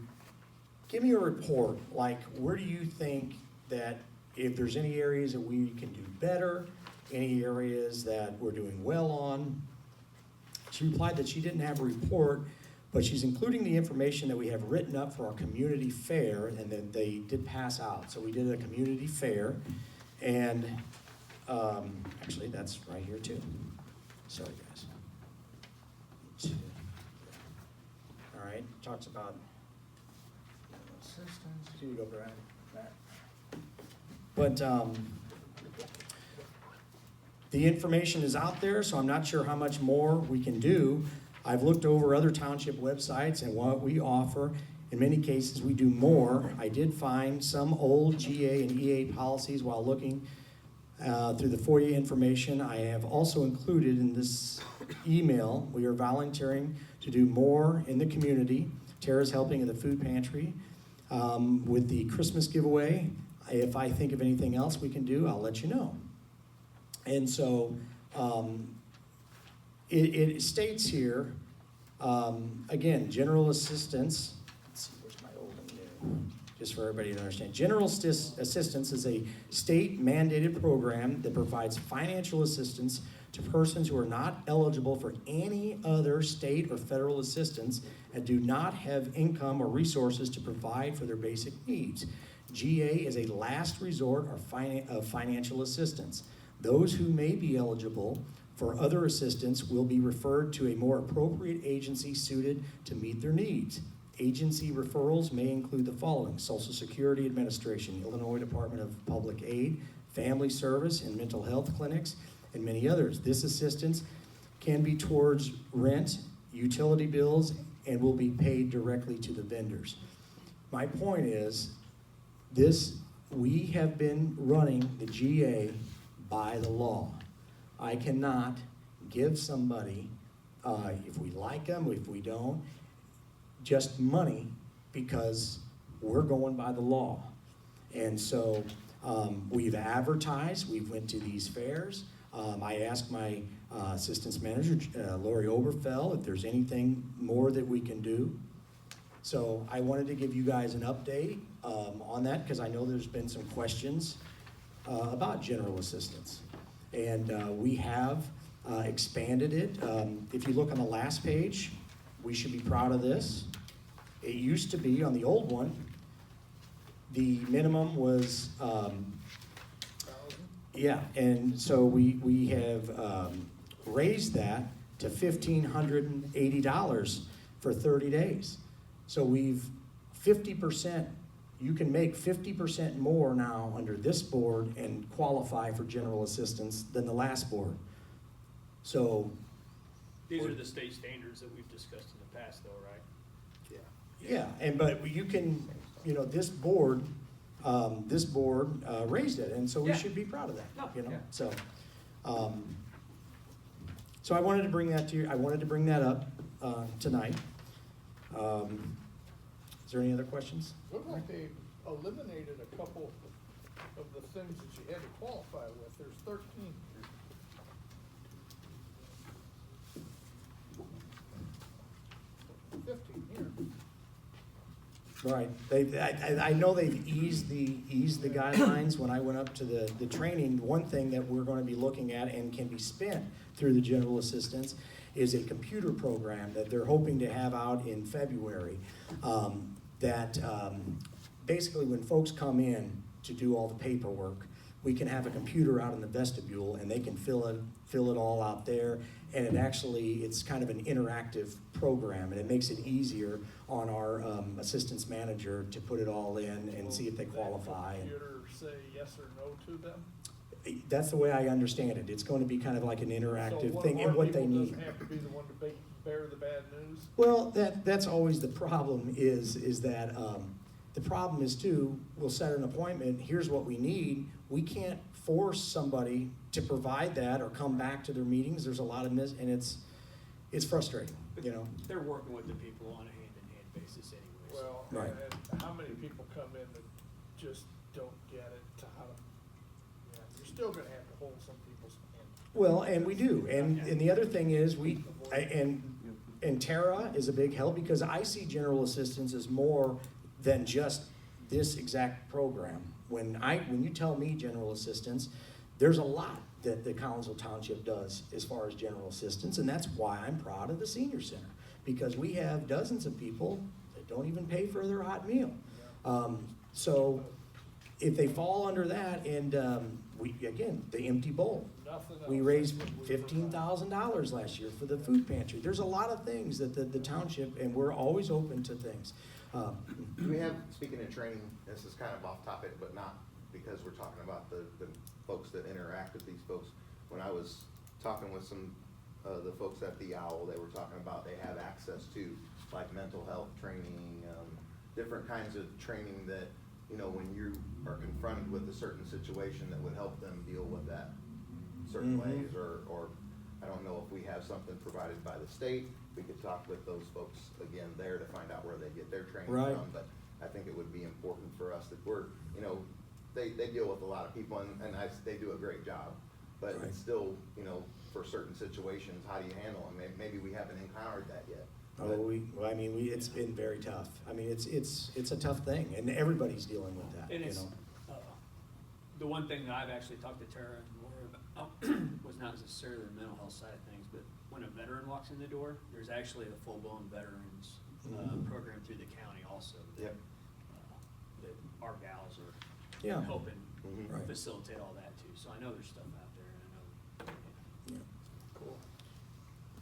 give me a report, like where do you think that if there's any areas that we can do better, any areas that we're doing well on. She replied that she didn't have a report, but she's including the information that we have written up for our community fair and that they did pass out. So we did a community fair and actually that's right here too. Sorry guys. All right, talks about assistance. Here you go, Brad. Matt. But the information is out there, so I'm not sure how much more we can do. I've looked over other township websites and what we offer. In many cases, we do more. I did find some old GA and EA policies while looking through the FOIA information. I have also included in this email, we are volunteering to do more in the community. Tara's helping in the food pantry with the Christmas giveaway. If I think of anything else we can do, I'll let you know. And so it states here, again, general assistance. Let's see, where's my old and new? Just for everybody to understand. General assistance is a state mandated program that provides financial assistance to persons who are not eligible for any other state or federal assistance and do not have income or resources to provide for their basic needs. GA is a last resort of financial assistance. Those who may be eligible for other assistance will be referred to a more appropriate agency suited to meet their needs. Agency referrals may include the following: Social Security Administration, Illinois Department of Public Aid, Family Service and Mental Health Clinics, and many others. This assistance can be towards rent, utility bills, and will be paid directly to the vendors. My point is, we have been running the GA by the law. I cannot give somebody, if we like them, if we don't, just money because we're going by the law. And so we've advertised, we've went to these fairs. I asked my assistance manager, Lori Oberfell, if there's anything more that we can do. So I wanted to give you guys an update on that because I know there's been some questions about general assistance. And we have expanded it. If you look on the last page, we should be proud of this. It used to be, on the old one, the minimum was, yeah, and so we have raised that to $1,580 for 30 days. So we've 50%, you can make 50% more now under this board and qualify for general assistance than the last board. So, These are the state standards that we've discussed in the past though, right? yeah, but you can, this board raised it, and so we Yeah. should be proud of that, No, yeah. So, so I wanted to bring that to you, I wanted to bring that up tonight. Is there any other questions? Looked like they eliminated a couple of the things that you had to qualify with, there's 13. 15 here. Right, I know they've eased the guidelines. When I went up to the training, one thing that we're gonna be looking at and can be spent through the general assistance is a computer program that they're hoping to have out in February. Basically when folks come in to do all the paperwork, we can have a computer out in the vestibule and they can fill it all out there. And it's kind of an interactive program, and it makes it easier on our assistance manager to put it all in and see if they qualify. Will the computer say yes or no to them? That's the way I understand it. It's going to be kind of like an interactive So thing one and of our what they people need. doesn't have to be the one to bear the bad news? Well, that's always the problem is that the problem is too, we'll set an appointment, here's what we need. We can't force somebody to provide that or come back to their meetings. There's a lot of and it's frustrating, you know? They're working with the people on a hand-in-hand basis anyways. Well, Right. and how many people come in that just don't get it to how to, you're still gonna have to hold some people's hand. Well, and we do, and the other thing is, and Tara is a big help, because I see general assistance as more than just this exact program. When you tell me general assistance, there's a lot that the Collinsville Township does as far as general assistance, and that's why I'm proud of the senior center, because we have dozens of people that don't even pay for their hot meal. So if they fall under that, and the empty bowl. Nothing else. We raised That's what we provide. $15,000 last year for the food pantry. There's a lot of things that the township, and we're always open to things. Do we have, speaking of training, this is kind of off topic, but not because we're talking about the folks that interact with these folks. When I was talking with some, the folks at the OWL, they were talking about they have access to like mental health training, different kinds of training that, when you are confronted with a certain situation that would help them deal with that certain ways, or I don't know if we have something provided by the state. We could talk with those folks again there to find out where they get their training Right. from, but I think it would be important for us that they deal with a lot of people, and they do a great job, but Right. it's still, for certain situations, how do you handle them? Maybe we haven't encountered that yet. It's been very tough. I mean, it's a tough thing, and everybody's dealing with that, And it's, the one thing that I've actually talked to Tara more about was not necessarily the mental health side of things, but when a veteran walks in the door, there's actually a full-blown veterans program through the county also. Yep. That our gals are Yeah. helping Right. facilitate all that too. So I know there's stuff out there, and I know. Yeah. Cool.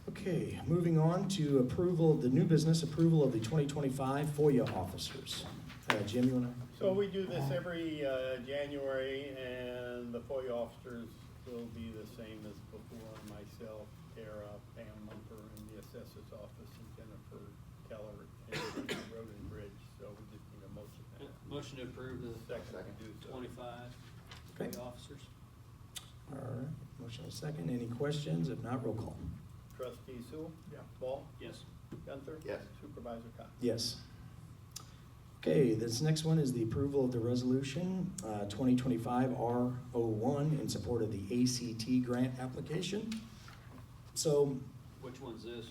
Okay, moving on to approval of the new business, approval of the 2025 FOIA officers. Jim, you wanna? So we do this every January, and the FOIA officers will be the same as before. Myself, Tara, Pam Mumper in the assessor's office, and Jennifer Keller in Road and Bridge. So we just need a motion. Motion to approve the Second to do so. 25 Okay. officers. All right, motion is second. Any questions? If not, roll call. Trustee Sewell? Yeah. Ball? Yes. Gunther? Yes. Supervisor Cox? Yes. Okay, this next one is the approval of the resolution 2025 R01 in support of the ACT grant application. So Which one's this?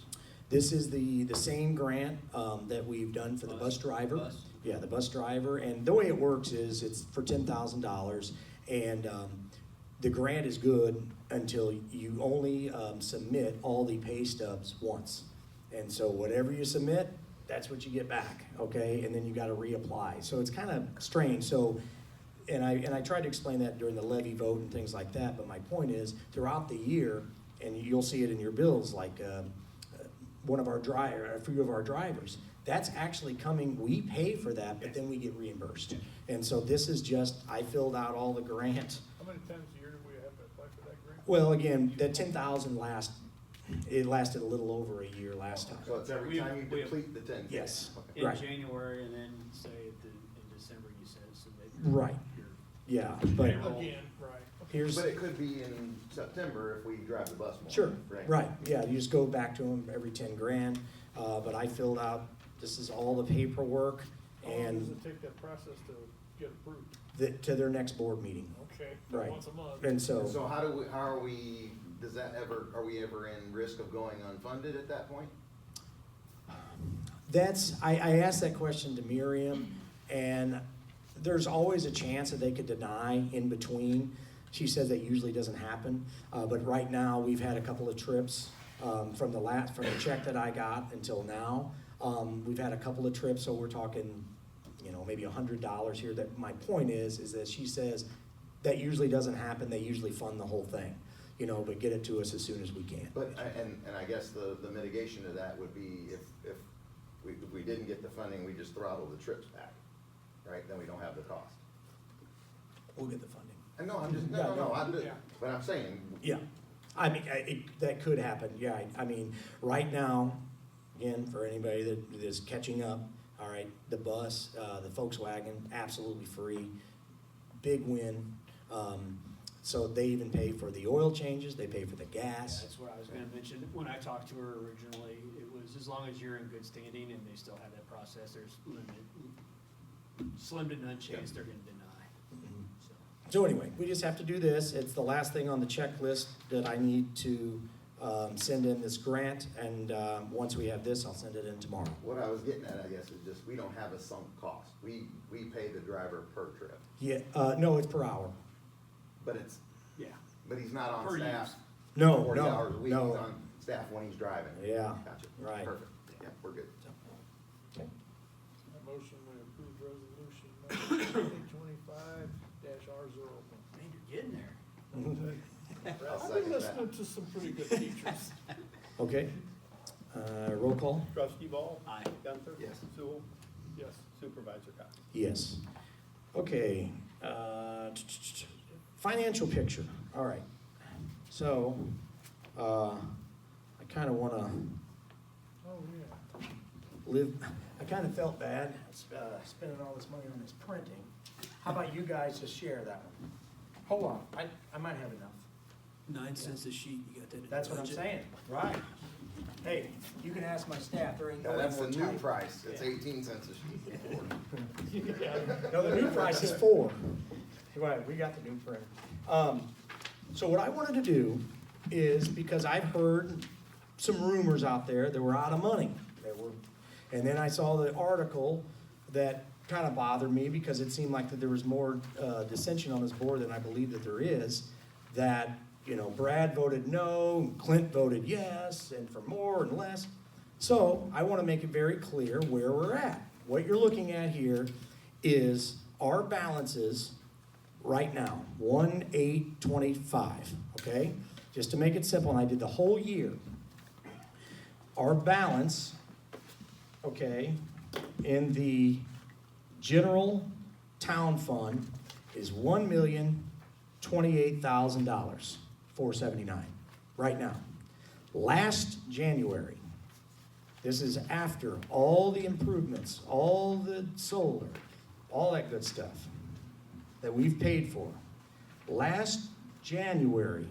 this is the same grant that we've done for the bus driver. Bus? Yeah, the bus driver, and the way it works is it's for $10,000, and the grant is good until you only submit all the pay stubs once. And so whatever you submit, that's what you get back, okay? And then you gotta reapply. So it's kind of strange. So, and I tried to explain that during the levy vote and things like that, but my point is, throughout the year, and you'll see it in your bills, like a few of our drivers, that's actually coming, we pay for that, but then we get reimbursed. And so this is just, I filled out all the grants. How many times a year do we have to apply for that grant? Well, again, that 10,000 it lasted a little over a year last time. So it's every We- time you we- deplete the 10K? Yes. Okay. In Right. January, and then say in December, you said, so they. Right. Yeah, but Again, right. here's, But it could be in September if we drive the bus more. sure, right, yeah, you just go back to them every 10 grand. But I filled out, this is all the paperwork, How long does and it take that process to get approved? to their next board meeting. Okay, Right. once a month. And so, So how are we, are we ever in risk of going unfunded at that point? I asked that question to Miriam, and there's always a chance that they could deny in between. She says that usually doesn't happen, but right now, we've had a couple of trips, from the check that I got until now. We've had a couple of trips, so we're talking, maybe $100 here. That my point is that she says that usually doesn't happen. They usually fund the whole thing, but get it to us as soon as we can. But, and I guess the mitigation to that would be if we didn't get the funding, we just throttle the trips back, right? Then we don't have the cost. We'll get the funding. And no, I'm just, Yeah, no. Yeah. but I'm saying, Yeah, I mean, that could happen, yeah, I mean, right now, again, for anybody that is catching up, all right, the bus, the Volkswagen, absolutely free, big win. So they even pay for the oil changes, they pay for the Yeah, gas. that's what I was gonna mention. When I talked to her originally, it was as long as you're in good standing and they still have that process, there's slim to none chance they're gonna deny, Mhm. so. So anyway, we just have to do this, it's the last thing on the checklist that I need to, send in this grant, and, once we have this, I'll send it in tomorrow. what I was getting at, I guess, is just, we don't have a sunk cost. We pay the driver per trip, Yeah, no, it's per hour. but Yeah. he's not on Per staff. use. No, 40 no, hours a week, he's no. on staff when he's driving. Yeah, Gotcha. right. Perfect, yeah, we're good. Okay. A motion to approve resolution number 2025-R01. Man, you're getting there. I'll I've been second that. listening to some pretty good teachers. Okay, roll call? Trustee Ball? Aye. Gunther? Yes. Sewell? Yes. Supervisor Cox? Yes. Okay, financial picture, all right. So, I kinda wanna Oh, yeah. I kinda felt bad, spending all this money on this printing. How about you guys just share that one? Hold on, I might have enough. 9 cents a sheet, you got that in the That's what I'm budget? saying, right. Hey, you can ask my staff, there ain't no No, way that's more the new tight. price, it's 18 cents a sheet. No, the new price is 4. Right, we got the new printer. So what I wanted to do is, because I've heard some rumors out there that we're out of money. And then I saw the article that kind of bothered me because it seemed like that there was more dissension on this board than I believe that there is. That, Brad voted no, Clint voted yes, and for more and less. So I want to make it very clear where we're at. What you're looking at here is our balances right now, 1/8/25, okay? Just to make it simple, and I did the whole year. Our balance, okay, in the general town fund is $1,028,000, $479, right now. Last January, this is after all the improvements, all the solar, all that good stuff that we've paid for. Last January,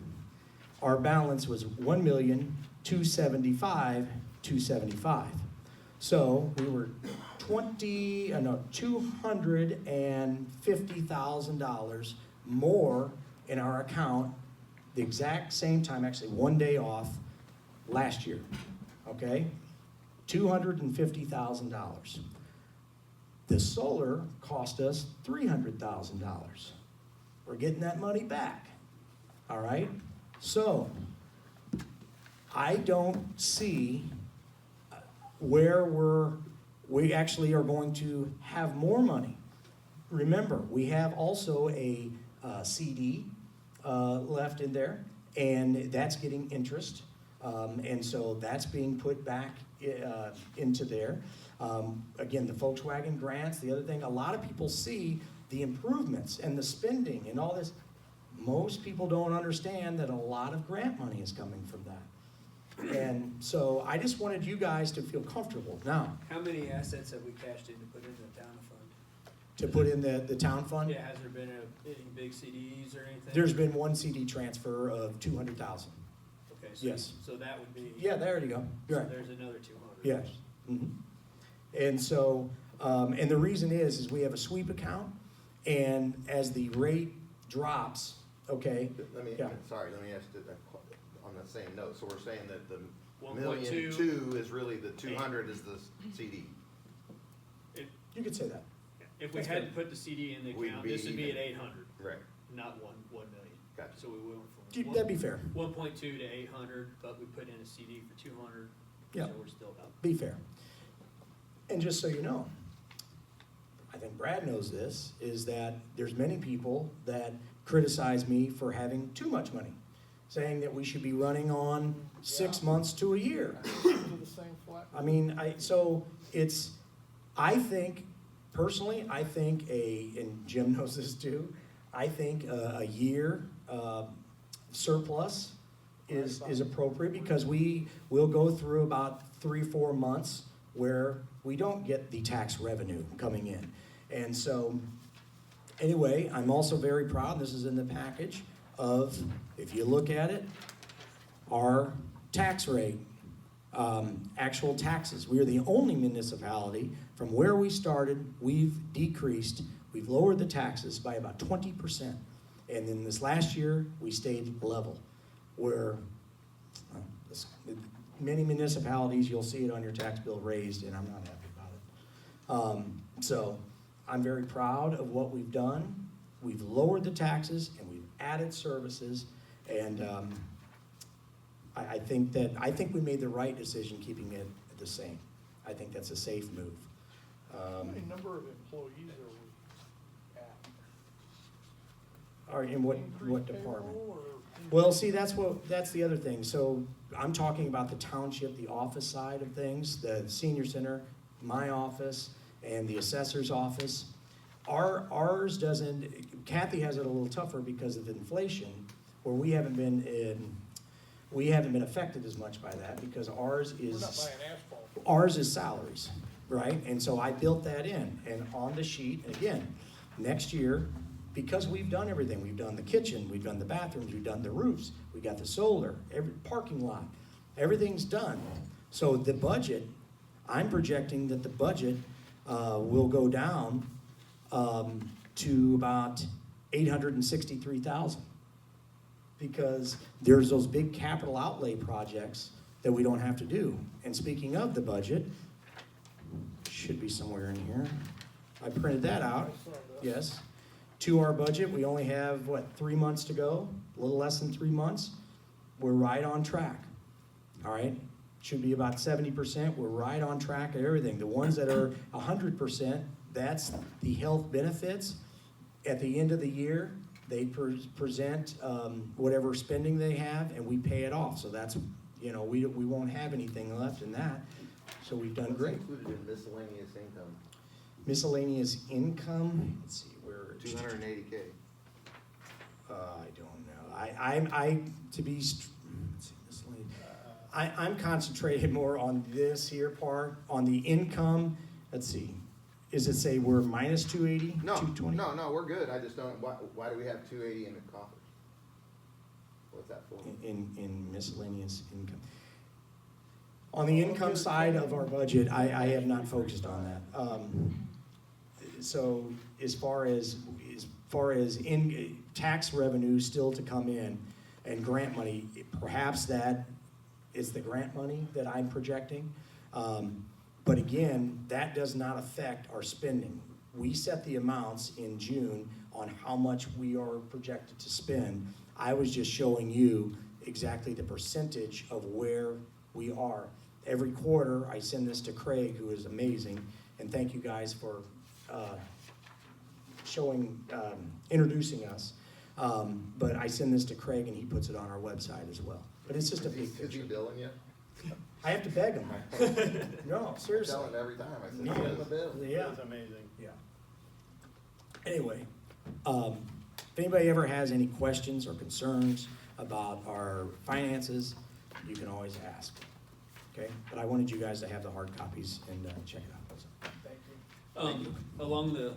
our balance was $1,275,275. So we were $250,000 more in our account the exact same time, actually one day off last year, okay? $250,000. The solar cost us $300,000. We're getting that money back, all right? So, I don't see where we actually are going to have more money. Remember, we have also a CD left in there, and that's getting interest. And so that's being put back into there. Again, the Volkswagen grants, the other thing, a lot of people see the improvements and the spending and all this. Most people don't understand that a lot of grant money is coming from that. And so I just wanted you guys to feel comfortable. Now, How many assets have we cashed in to put into the town fund? to put in the town fund, Yeah, has there been any big CDs or anything? there's been one CD transfer of 200,000. Okay, so, yes. so that would be. Yeah, there you go. So Right. there's another 200. Yes. Mhm. And so, and the reason is we have a sweep account, And as the rate drops, okay, Let me, Yeah. sorry, let me ask you that, on the same note, so we're saying that the 1.2. $1,200,000 is really, the 200 is the CD? you could say that. If we That's hadn't good. put the CD in the We'd account, be this would be even. at 800, Right. not 1 million. Gotcha. So we went That'd be fair. 1.2 to 800, but we put in a CD for 200, Yeah. so we're still about. Be fair. And just so you know, I think Brad knows this, is that there's many people that criticize me for having too much money, saying that we should be running on 6 months to a year. To the same flat. I mean, I think, personally, I think and Jim knows this too, I think a year surplus is appropriate, because we will go through about 3-4 months where we don't get the tax revenue coming in. And so, anyway, I'm also very proud, this is in the package, of, if you look at it, our tax rate, actual taxes. We are the only municipality, from where we started, we've decreased, we've lowered the taxes by about 20%. And then this last year, we stayed level, where many municipalities, you'll see it on your tax bill raised, and I'm not happy about it. So I'm very proud of what we've done. We've lowered the taxes and we've added services, and I think we made the right decision keeping it the same. I think that's a safe move. How many number of employees are we at? Or in what Increased department? payroll or Well, see, that's the other thing. So I'm talking about the township, the office side of things, the senior center, my office, and the assessor's office. Ours doesn't, Kathy has it a little tougher because of inflation, where we haven't been affected as much by that, because ours We're not is, buying asphalt. ours is salaries, right? And so I built that in, and on the sheet, and again, next year, because we've done everything, we've done the kitchen, we've done the bathrooms, we've done the roofs, we got the solar, every parking lot, everything's done. So the budget, I'm projecting that the budget will go down to about 863,000, because there's those big capital outlay projects that we don't have to do. And speaking of the budget, should be somewhere in here. I printed that out. I saw that. Yes. To our budget, we only have, 3 months to go? A little less than 3 months. We're right on track. All right? Should be about 70%. We're right on track at everything. The ones that are 100%, that's the health benefits. At the end of the year, they present whatever spending they have, and we pay it off. So that's, we won't have anything left in that. So we've done What's great. included in miscellaneous income? Miscellaneous income, let's see, where. 280K. I don't know. Let's see, miscellaneous. I'm concentrated more on this here part, on the income. Let's see, is it say we're minus 280, No, 220? no, we're good. I just don't, why do we have 280 in the coffers? What's that for? In miscellaneous income. On the income side of our budget, I have not focused on that. So as far as in tax revenue still to come in and grant money, perhaps that is the grant money that I'm projecting. But again, that does not affect our spending. We set the amounts in June on how much we are projected to spend. I was just showing you exactly the percentage of where we are. Every quarter, I send this to Craig, who is amazing, and thank you guys for introducing us. But I send this to Craig, and he puts it on our website as well. But it's just a big Is he picture. billing you? I have to beg him. No, I seriously. tell him every time. I said, Yeah. send him a bill. Yeah. It's amazing. Yeah. Anyway, if anybody ever has any questions or concerns about our finances, you can always ask. Okay? But I wanted you guys to have the hard copies and check it out. Thank you. Along the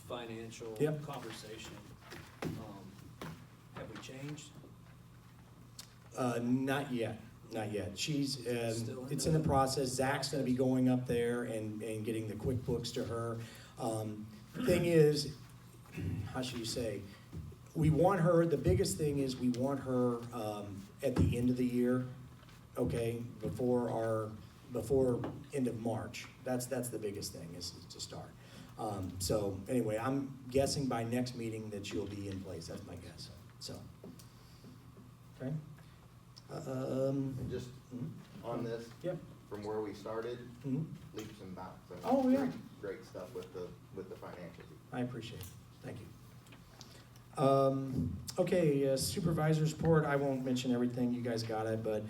financial Yep. conversation, have we changed? Not yet, not yet. She's, Still in it's in the the process. Zach's gonna be going up there and getting the QuickBooks to her. thing is, how should you say, we want her, the biggest thing is we want her, at the end of the year, okay, before end of March. That's the biggest thing, is to start. So anyway, I'm guessing by next meeting that she'll be in place, that's my guess, so. Okay? And just on this, Yep. from where we started, Mhm. leaps and bounds. I mean, Oh, yeah. Great stuff with the financials. I appreciate it, thank you. Okay, supervisor's report, I won't mention everything, you guys got it, but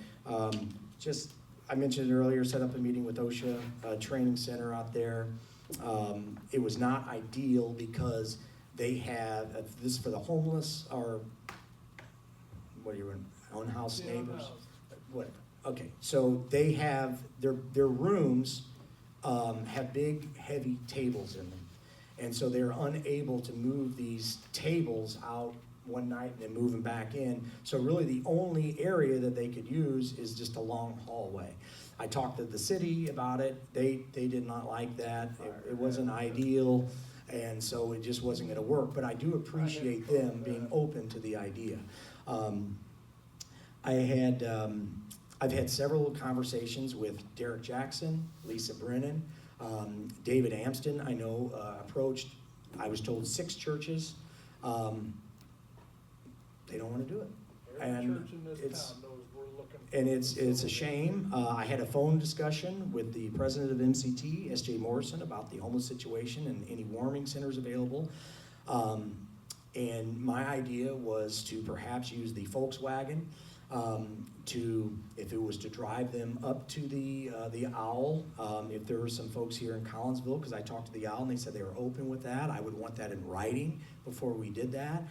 just, I mentioned it earlier, set up a meeting with OSHA, training center out there. It was not ideal because they have, this is for the homeless, or what are you, on-house Yeah, neighbors? on-house. What, okay, so they have, their rooms have big, heavy tables in them. And so they're unable to move these tables out one night and then move them back in. So really the only area that they could use is just a long hallway. I talked to the city about it. They did not like that. It wasn't ideal, and so it just wasn't gonna work. But I do appreciate them being open to the idea. I've had several conversations with Derek Jackson, Lisa Brennan, David Amston, I know, approached, I was told 6 churches. They don't wanna do it. Every And church in this it's- town knows we're looking. And it's a shame. I had a phone discussion with the president of MCT, S.J. Morrison, about the homeless situation and any warming centers available. And my idea was to perhaps use the Volkswagen if it was to drive them up to the Owl. If there were some folks here in Collinsville, because I talked to the Owl and they said they were open with that. I would want that in writing before we did that.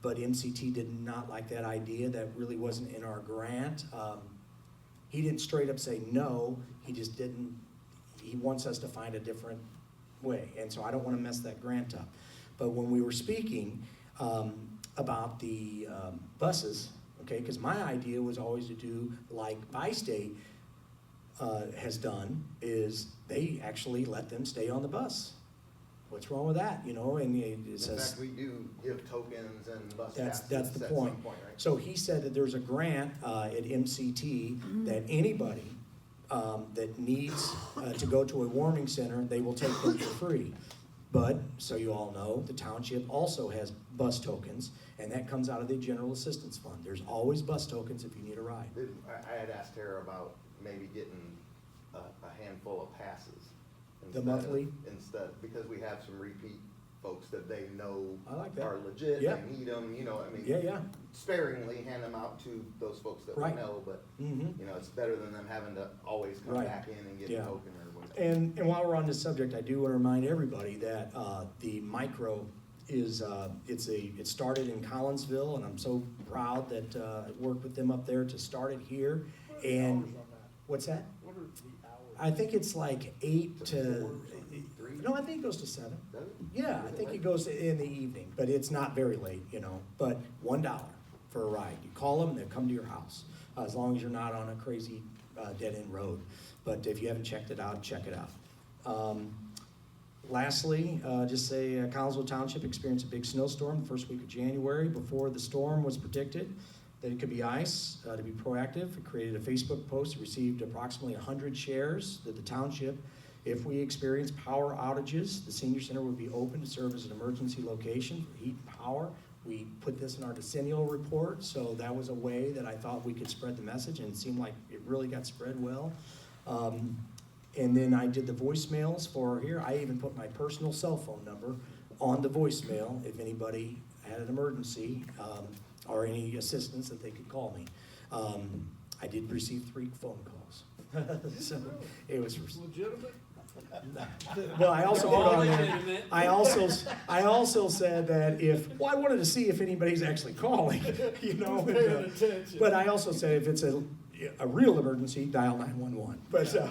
But MCT did not like that idea. That really wasn't in our grant. He didn't straight up say no, he just didn't, he wants us to find a different way. And so I don't want to mess that grant up. But when we were speaking about the buses, okay, because my idea was always to do like Bi-State has done, is they actually let them stay on the bus. What's wrong with that, you know? And it In says, fact, we do give tokens and bus that's passes the at point. some point, right? So he said that there's a grant at MCT that anybody that needs to go to a warming center, they will take them for free. But, so you all know, the township also has bus tokens, and that comes out of the general assistance fund. There's always bus tokens if you need a ride. I had asked Tara about maybe getting a handful of passes. Monthly? Instead, because we have some repeat folks that they know I like that. are legit, Yeah. they need them, you know, I mean. Yeah. Sparingly hand them out to those folks that we Right. know, but, Mhm. you know, it's better than them having to always come Right. back in and get a Yeah. token or whatever. And while we're on this subject, I do want to remind everybody that the micro is, it started in Collinsville, and I'm so proud that I worked with them up there to start it here. What are the And, hours on that? what's that? What are the hours? I think it's like 8 to, 3? no, I think it goes to 7. Does it? Yeah, I think it goes in the evening, but it's not very late, you know, but $1 for a ride. You call them, they'll come to your house, as long as you're not on a crazy dead-end road. But if you haven't checked it out, check it out. Lastly, just say Collinsville Township experienced a big snowstorm the first week of January. Before the storm was predicted that it could be ice. To be proactive, it created a Facebook post that received approximately 100 shares that the township, if we experience power outages, the senior center would be open to serve as an emergency location for heat and power. We put this in our decennial report, so that was a way that I thought we could spread the message, and it seemed like it really got spread well. And then I did the voicemails for here. I even put my personal cell phone number on the voicemail if anybody had an emergency or any assistance that they could call me. I did receive 3 phone calls. So it was Legitimate? well, I also put All on there, legitimate. I also said that I wanted to see if anybody's actually calling, you know. and, Paying attention. But I also said if it's a real emergency, dial 911. But, Yeah.